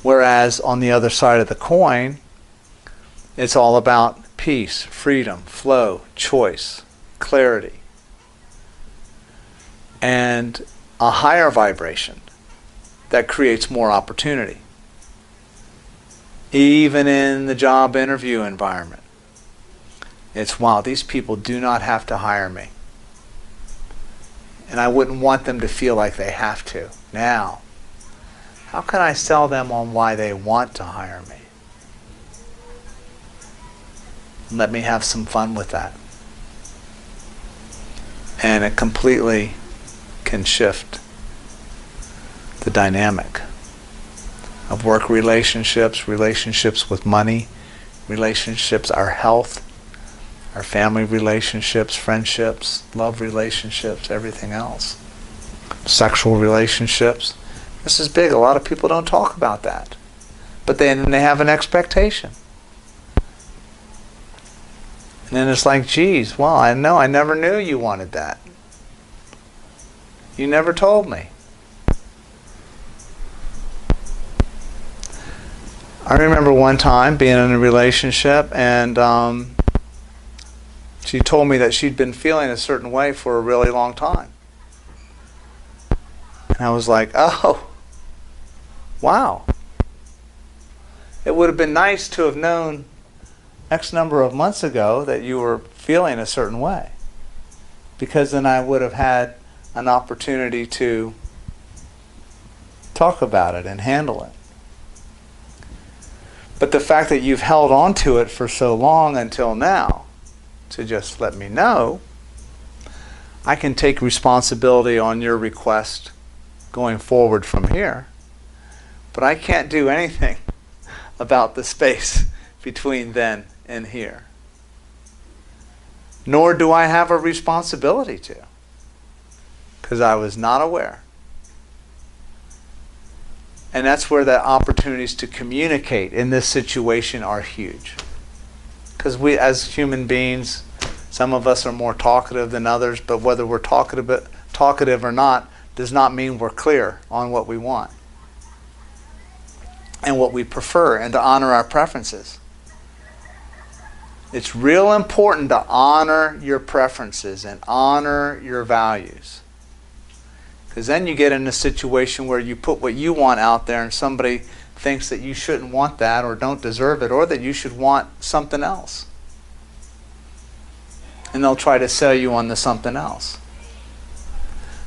Whereas on the other side of the coin, it's all about peace, freedom, flow, choice, clarity, and a higher vibration that creates more opportunity. Even in the job interview environment, it's, wow, these people do not have to hire me. And I wouldn't want them to feel like they have to. Now, how can I sell them on why they want to hire me? Let me have some fun with that. And it completely can shift the dynamic of work relationships, relationships with money, relationships, our health, our family relationships, friendships, love relationships, everything else. Sexual relationships. This is big. A lot of people don't talk about that. But then they have an expectation. And then it's like, geez, well, I never knew you wanted that. You never told me. I remember one time being in a relationship and she told me that she'd been feeling a certain way for a really long time. And I was like, oh, wow. It would have been nice to have known X number of months ago that you were feeling a certain way. Because then I would have had an opportunity to talk about it and handle it. But the fact that you've held on to it for so long until now, to just let me know, I can take responsibility on your request going forward from here. But I can't do anything about the space between then and here. Nor do I have a responsibility to, because I was not aware. And that's where the opportunities to communicate in this situation are huge. Because we, as human beings, some of us are more talkative than others, but whether we're talkative or not does not mean we're clear on what we want and what we prefer, and to honor our preferences. It's real important to honor your preferences and honor your values. Because then you get in a situation where you put what you want out there and somebody thinks that you shouldn't want that or don't deserve it or that you should want something else. And they'll try to sell you on the something else.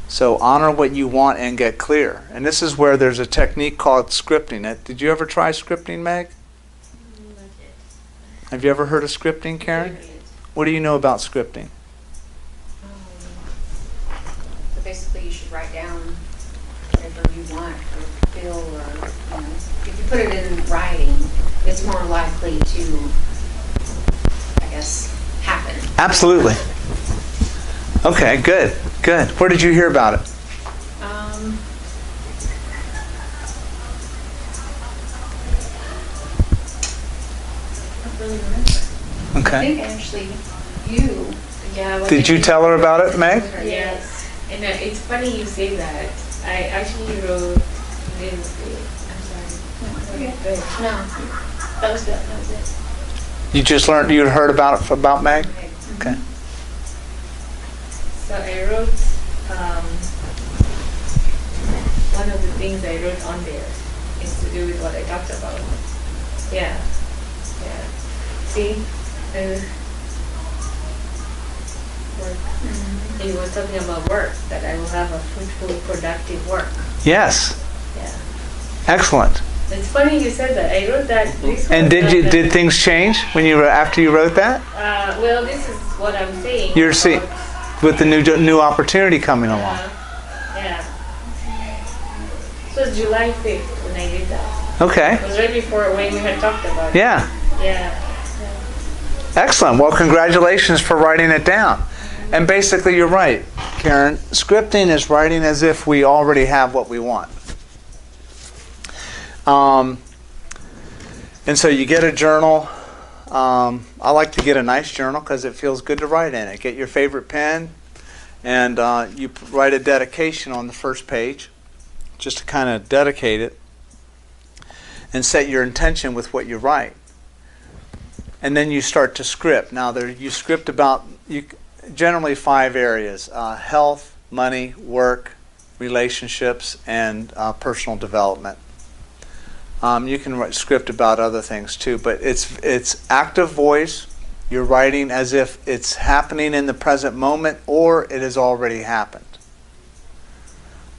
So honor what you want and get clear. And this is where there's a technique called scripting. Did you ever try scripting, Meg? Not yet. Have you ever heard of scripting, Karen? What do you know about scripting? So basically, you should write down whatever you want or feel, or if you put it in writing, it's more likely to, I guess, happen. Absolutely. Okay, good, good. Where did you hear about it? I don't really remember. I Okay. think actually you. Yeah. Did you tell her about it, Meg? Yes. And it's funny you say that. I actually wrote this. I'm sorry. Okay. Good. No, that was good. That was it. You just learned, you heard about it about Meg? Okay. So I wrote, one of the things I wrote on there is to do with what I talked about. Yeah, yeah. See, work. He was talking about work, that I will have a fruitful, productive work. Yes. Yeah. Excellent. It's funny you said that. I wrote that. This And was not did the- things change when after you wrote that? Well, this is what I'm saying. You're seeing about- with the new opportunity coming along. Yeah. So it was July 5th when I did that. Okay. It was right before when we had talked about it. Yeah. Yeah. Excellent. Well, congratulations for writing it down. And basically, you're right, Karen. Scripting is writing as if we already have what we want. And so you get a journal. I like to get a nice journal because it feels good to write in it. Get your favorite pen, and you write a dedication on the first page, just to kind of dedicate it, and set your intention with what you write. And then you start to script. Now, you script about generally 5 areas: health, money, work, relationships, and personal development. You can write script about other things too, but it's active voice. You're writing as if it's happening in the present moment or it has already happened.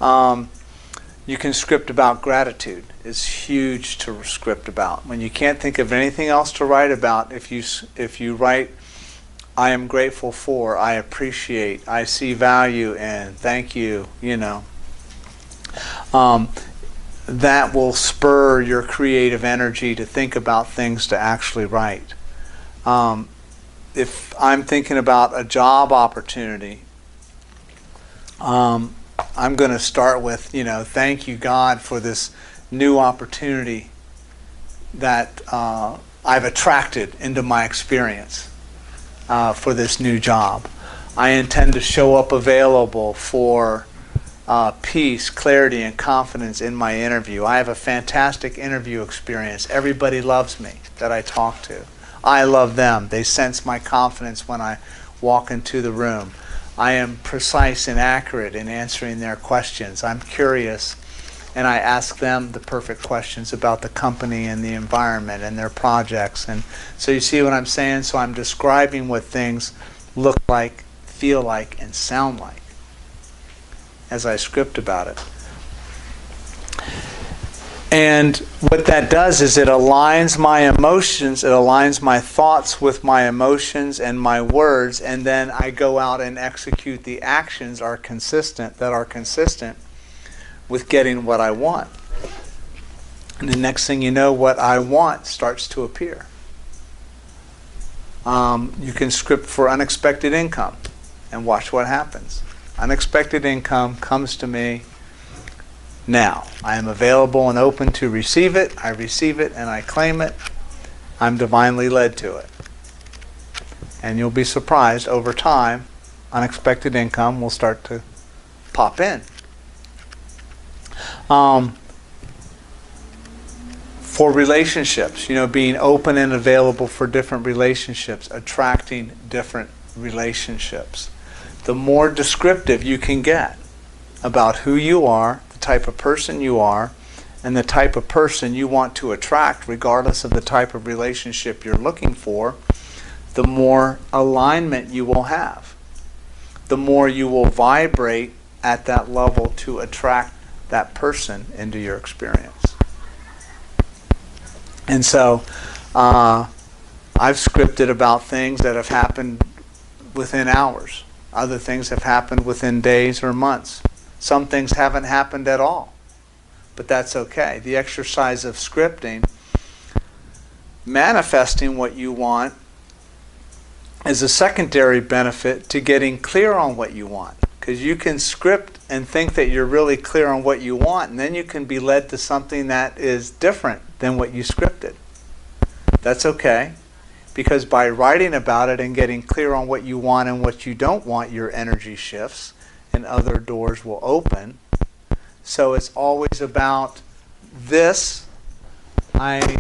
You can script about gratitude. It's huge to script about. When you can't think of anything else to write about, if you write, I am grateful for, I appreciate, I see value in, thank you, that will spur your creative energy to think about things to actually write. If I'm thinking about a job opportunity, I'm going to start with, thank you, God, for this new opportunity that I've attracted into my experience for this new job. I intend to show up available for peace, clarity, and confidence in my interview. I have a fantastic interview experience. Everybody loves me that I talk to. I love them. They sense my confidence when I walk into the room. I am precise and accurate in answering their questions. I'm curious, and I ask them the perfect questions about the company and the environment and their projects. And so you see what I'm saying? So I'm describing what things look like, feel like, and sound like as I script about it. And what that does is it aligns my emotions, it aligns my thoughts with my emotions and my words, and then I go out and execute the actions that are consistent with getting what I want. And the next thing you know, what I want starts to appear. You can script for unexpected income and watch what happens. Unexpected income comes to me now. I am available and open to receive it. I receive it and I claim it. I'm divinely led to it. And you'll be surprised over time, unexpected income will start to pop in. For relationships, being open and available for different relationships, attracting different relationships. The more descriptive you can get about who you are, the type of person you are, and the type of person you want to attract, regardless of the type of relationship you're looking for, the more alignment you will have. The more you will vibrate at that level to attract that person into your experience. And so, I've scripted about things that have happened within hours. Other things have happened within days or months. Some things haven't happened at all. But that's okay. The exercise of scripting, manifesting what you want, is a secondary benefit to getting clear on what you want. Because you can script and think that you're really clear on what you want, and then you can be led to something that is different than what you scripted. That's okay. Because by writing about it and getting clear on what you want and what you don't want, your energy shifts and other doors will open. So it's always about this, I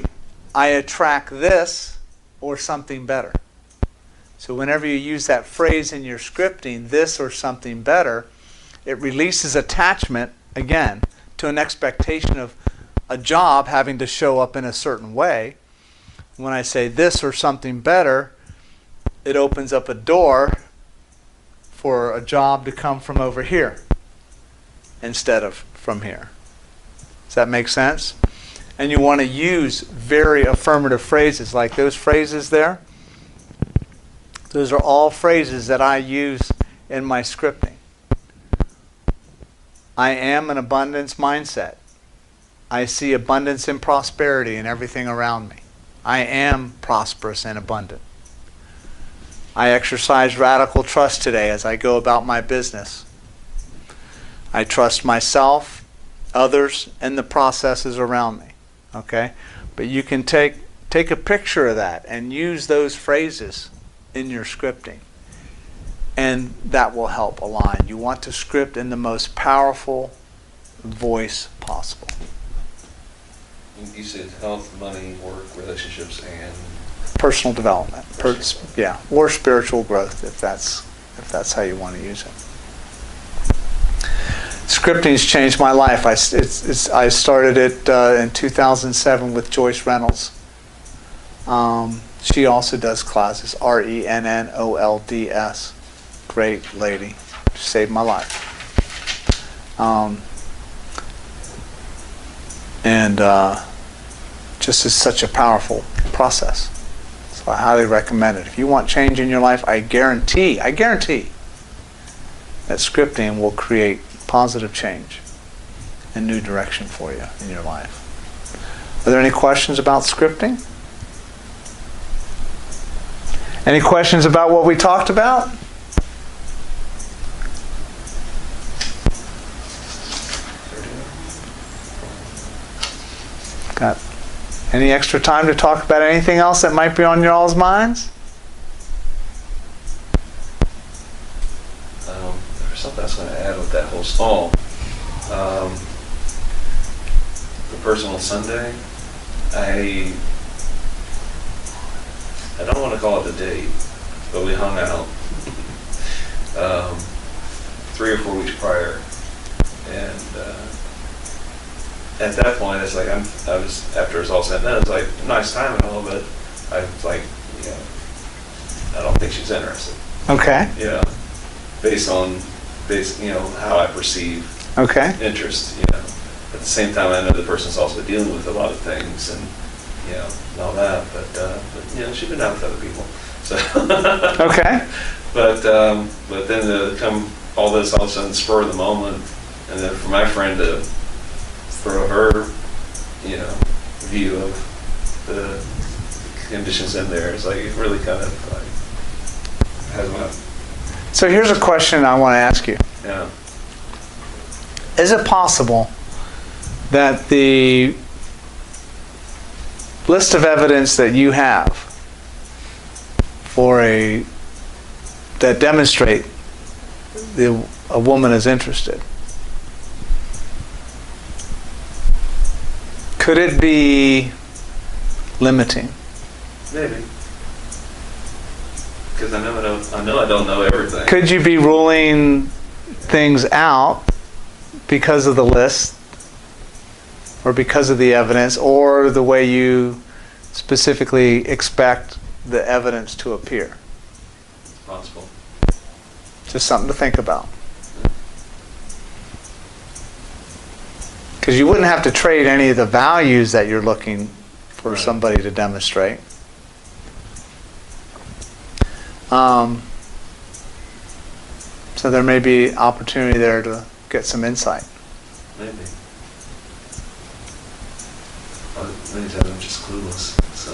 attract this, or something better. So whenever you use that phrase in your scripting, this or something better, it releases attachment, again, to an expectation of a job having to show up in a certain way. When I say this or something better, it opens up a door for a job to come from over here instead of from here. Does that make sense? And you want to use very affirmative phrases like those phrases there. Those are all phrases that I use in my scripting. I am an abundance mindset. I see abundance and prosperity in everything around me. I am prosperous and abundant. I exercise radical trust today as I go about my business. I trust myself, others, and the processes around me. Okay? But you can take a picture of that and use those phrases in your scripting. And that will help align. You want to script in the most powerful voice possible. You said health, money, work, relationships, and Personal development. Yeah, or spiritual growth if that's how you want to use it. Scripting's changed my life. I started it in 2007 with Joyce Reynolds. She also does classes. RENNOLDS. Great lady. She saved my life. Just is such a powerful process. So I highly recommend it. If you want change in your life, I guarantee that scripting will create positive change and new direction for you in your life. Are there any questions about scripting? Any questions about what we talked about? Got any extra time to talk about anything else that might be on y'all's minds? There's something I was going to add with that whole stall. The person on Sunday, I don't want to call it a date, but we hung out 3 or 4 weeks prior, and at that point, it's like I was after it was all said and done, it's like a nice time and all, but I was like, I don't think she's interested. Okay. Based on how I perceive interest. At the same time, I know the person's also dealing with a lot of things and all that, but she's been out with other people. So okay. But then to come all this all of a sudden spur of the moment, and then for my friend to throw her, view of the conditions in there, it's like it really kind of like has my. So here's a question I want to ask you. Yeah. Is it possible that the list of evidence that you have that demonstrate a woman is interested, could it be limiting? Maybe. Because I know I don't know everything. Could you be ruling things out because of the list or because of the evidence, or the way you specifically expect the evidence to appear. It's possible. Just something to think about. Because you wouldn't have to trade any of the values that you're looking for somebody to demonstrate. So there may be opportunity there to get some insight. Maybe. Many times I'm just clueless. So.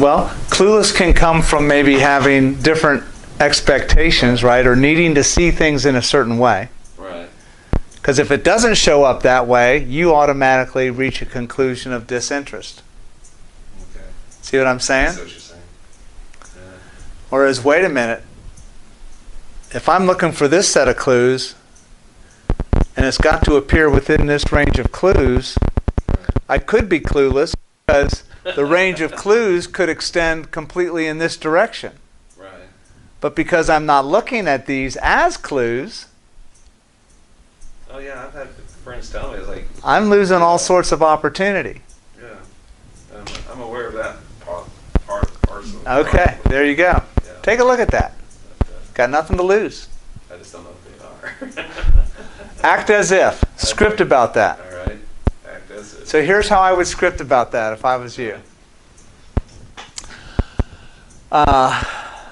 Well, clueless can come from maybe having different expectations, right? Or needing to see things in a certain way. Right. Because if it doesn't show up that way, you automatically reach a conclusion of disinterest. Okay. See what I'm saying? That's what you're saying. Yeah. Whereas, wait a minute, if I'm looking for this set of clues, and it's got to appear within this range of clues, I could be clueless because the range of clues could extend completely in this direction. Right. But because I'm not looking at these as clues, Oh yeah, I've had friends tell me, it's like, I'm losing all sorts of opportunity. yeah, I'm aware of that parcel. Okay, there you go. Yeah. Take a look at that. Got nothing to lose. I just don't know if they are. Act as if. Script about that. All right. Act as if. So here's how I would script about that if I was you.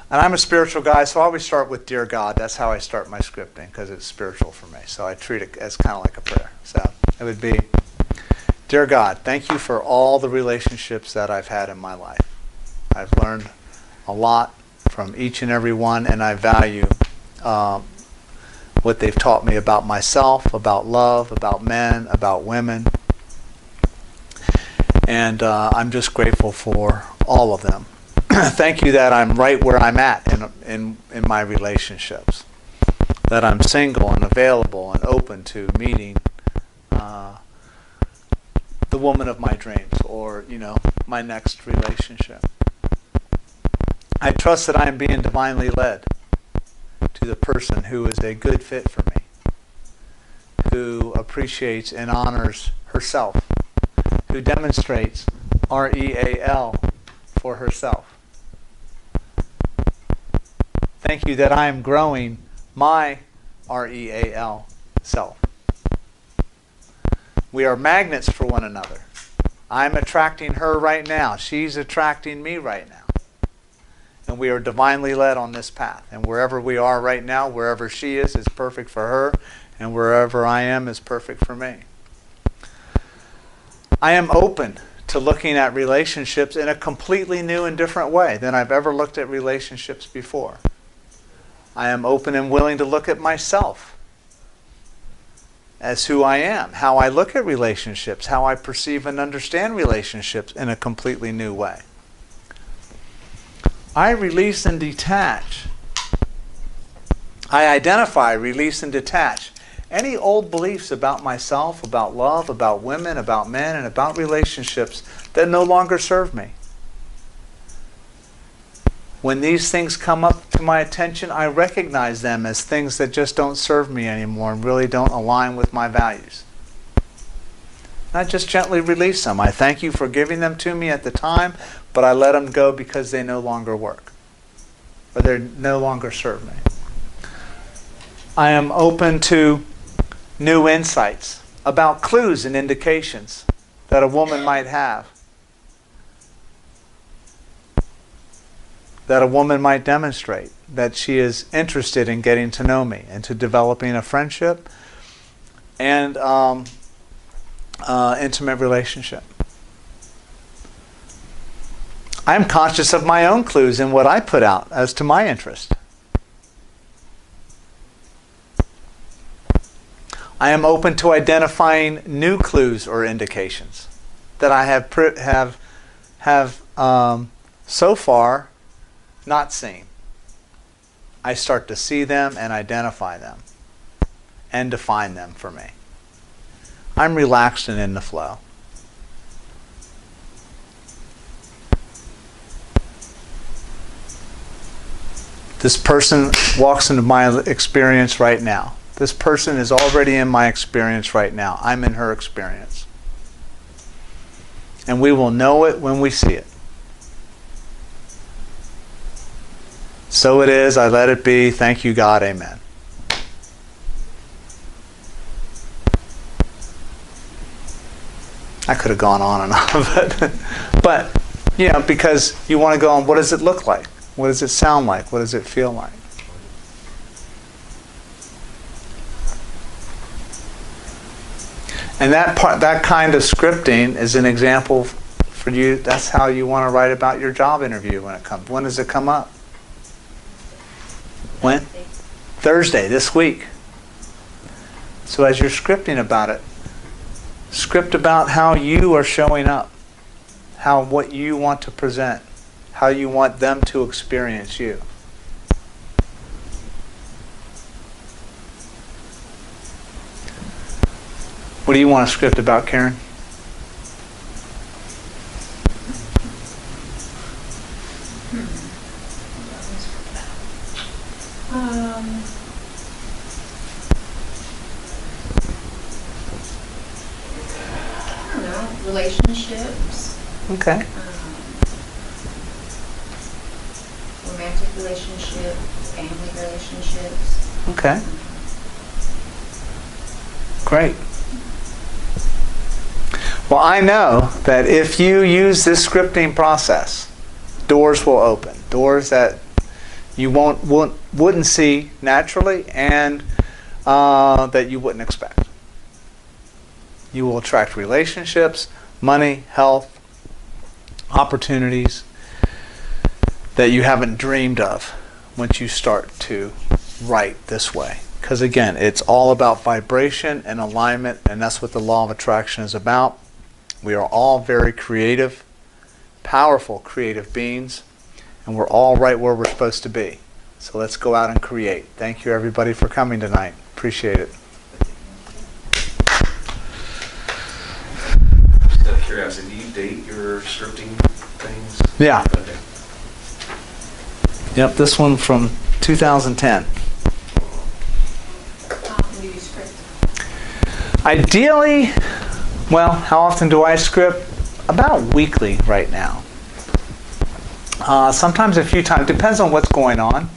And I'm a spiritual guy, so I always start with Dear God. That's how I start my scripting, because it's spiritual for me. So I treat it as kind of like a prayer. So it would be, Dear God, thank you for all the relationships that I've had in my life. I've learned a lot from each and every one, and I value what they've taught me about myself, about love, about men, about women. And I'm just grateful for all of them. Thank you that I'm right where I'm at in my relationships. That I'm single and available and open to meeting the woman of my dreams, or, my next relationship. I trust that I am being divinely led to the person who is a good fit for me, who appreciates and honors herself, who demonstrates REAL for herself. Thank you that I am growing my REAL self. We are magnets for one another. I'm attracting her right now. She's attracting me right now. And we are divinely led on this path. And wherever we are right now, wherever she is perfect for her. And wherever I am is perfect for me. I am open to looking at relationships in a completely new and different way than I've ever looked at relationships before. I am open and willing to look at myself as who I am, how I look at relationships, how I perceive and understand relationships in a completely new way. I release and detach. I identify, release, and detach any old beliefs about myself, about love, about women, about men, and about relationships that no longer serve me. When these things come up to my attention, I recognize them as things that just don't serve me anymore and really don't align with my values. And I just gently release them. I thank you for giving them to me at the time, but I let them go because they no longer work, or they no longer serve me. I am open to new insights about clues and indications that a woman might have, that a woman might demonstrate that she is interested in getting to know me and to developing a friendship and intimate relationship. I'm conscious of my own clues and what I put out as to my interest. I am open to identifying new clues or indications that I have so far not seen. I start to see them and identify them and define them for me. I'm relaxed and in the flow. This person walks into my experience right now. This person is already in my experience right now. I'm in her experience. And we will know it when we see it. So it is, I let it be, thank you God, amen. I could have gone on and on, but you know, because you want to go on, what does it look like? What does it sound like? What does it feel like? And that kind of scripting is an example for you. That's how you want to write about your job interview when it comes. When does it come up? When? Thursday, this week. So as you're scripting about it, script about how you are showing up, what you want to present, how you want them to experience you. What do you want to script about, Karen? I don't know, relationships, Okay. romantic relationships, family relationships. Okay. Great. Well, I know that if you use this scripting process, doors will open. Doors that you wouldn't see naturally and that you wouldn't expect. You will attract relationships, money, health, opportunities that you haven't dreamed of once you start to write this way. Because again, it's all about vibration and alignment, and that's what the law of attraction is about. We are all very creative, powerful creative beings, and we're all right where we're supposed to be. So let's go out and create. Thank you everybody for coming tonight. Appreciate it. Just out of curiosity, do you date your scripting things? Yeah. Okay. Yep, this one from 2010. How often do you script? Ideally, well, how often do I script? About weekly right now. Sometimes a few times. Depends on what's going on.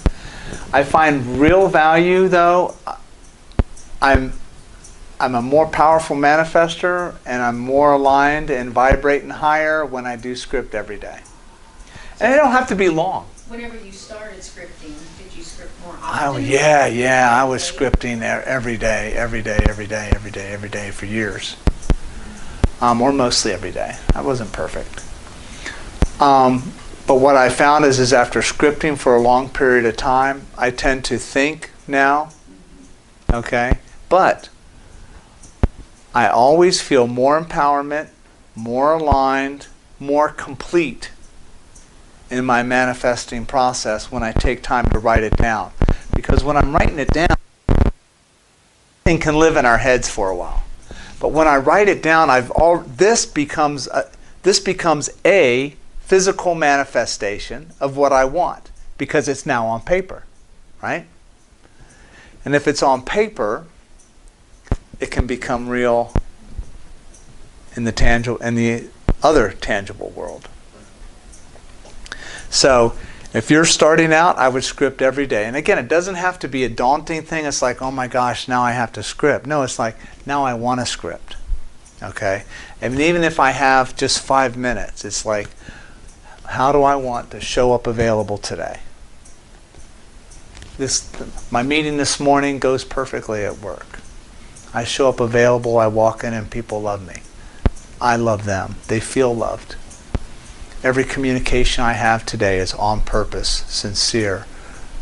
I find real value, though. I'm a more powerful manifester, and I'm more aligned and vibrating higher when I do script every day. And it don't have to be long. Whenever you started scripting, did you script more Oh often? yeah. I was scripting there every day for years. Or mostly every day. I wasn't perfect. But what I found is after scripting for a long period of time, I tend to think now. Okay? But I always feel more empowerment, more aligned, more complete in my manifesting process when I take time to write it down. Because when I'm writing it down, it can live in our heads for a while. But when I write it down, this becomes a physical manifestation of what I want, because it's now on paper, right? And if it's on paper, it can become real in the other tangible world. So if you're starting out, I would script every day. And again, it doesn't have to be a daunting thing. It's like, oh my gosh, now I have to script. No, it's like, now I want to script. Okay? And even if I have just 5 minutes, it's like, how do I want to show up available today? My meeting this morning goes perfectly at work. I show up available, I walk in, and people love me. I love them. They feel loved. Every communication I have today is on purpose, sincere,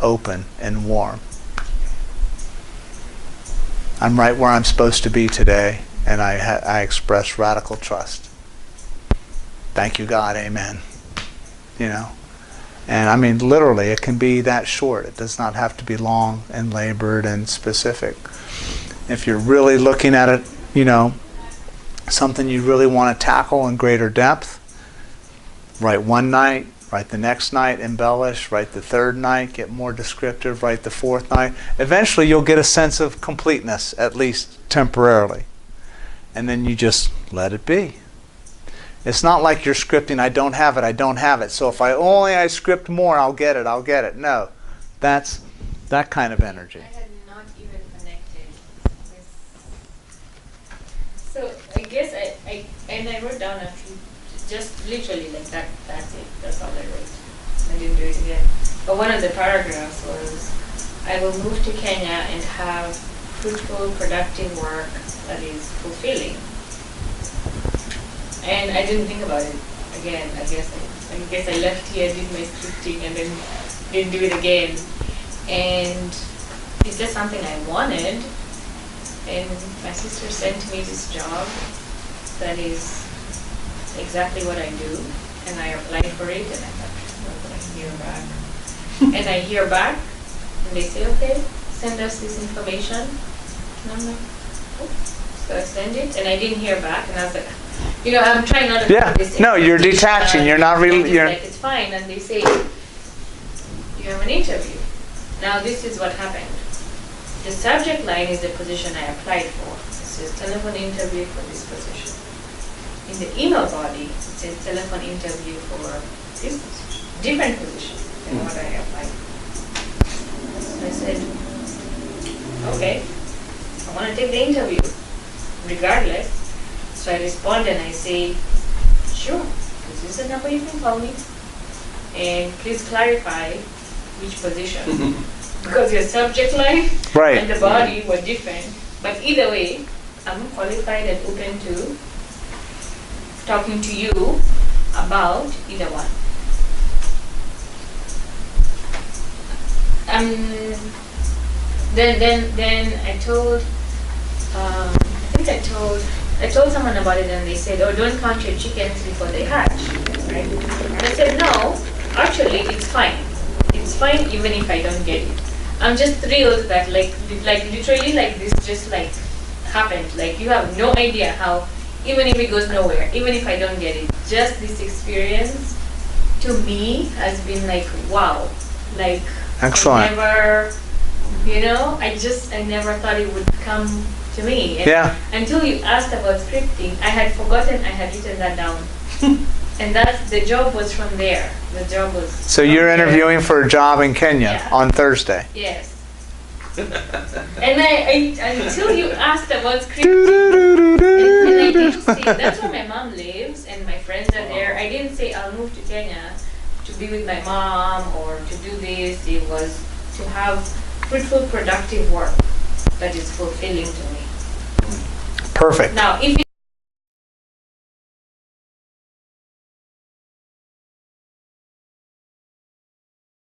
open, and warm. I'm right where I'm supposed to be today, and I express radical trust. Thank you, God. Amen. You know? And I mean, literally, it can be that short. It does not have to be long and labored and specific. If you're really looking at it, you know, something you really want to tackle in greater depth, write one night, write the next night, embellish, write the third night, get more descriptive, write the fourth night. Eventually you'll get a sense of completeness, at least temporarily. And then you just let it be. It's not like you're scripting, I don't have it. So if I script more, I'll get it. No, that's that kind of energy. I had not even connected with. So I guess I wrote down a few, just literally like that. That's it. That's all I wrote. I didn't do it again. But one of the paragraphs was, I will move to Kenya and have fruitful, productive work that is fulfilling. And I didn't think about it again. I guess I left here, did my scripting, and then didn't do it again. And it's just something I wanted. And my sister sent me this job that is exactly what I do. And I applied for it, and I thought, when will I hear back? And I hear back, and they say, okay, send us this information. And I'm like, oh. So I send it, and I didn't hear back, and I was like, I'm trying not to Yeah. put this No, you're detaching. You're not really. You're like, it's fine, and they say, you have an interview. Now this is what happened. The subject line is the position I applied for. It says telephone interview for this position. In the email body, it says telephone interview for this position, different position than what I applied for. So I said, okay, I want to take the interview, regardless. So I respond and I say, sure, this is the number you can call me. And please clarify which position. Because your subject line Right. and the body were different. But either way, I'm qualified and open to talking to you about either one. Then I told, I told someone about it, and they said, oh, don't count your chickens before they hatch, right? And I said, no, actually it's fine. It's fine even if I don't get it. I'm just thrilled that like literally like this just like happened. Like you have no idea how, even if it goes nowhere, even if I don't get it, just this experience to me has been like, wow. Like Excellent. I never thought it would come to me. And Yeah. until you asked about scripting, I had forgotten I had written that down. And the job was from there. The job was. So from you're there. interviewing for a job in Kenya Yeah. on Thursday. Yes. And I until you asked about scripting, and I didn't say, that's where my mom lives and my friends are there. I didn't say I'll move to Kenya to be with my mom or to do this. It was to have fruitful, productive work that is fulfilling to me. Perfect. Now, if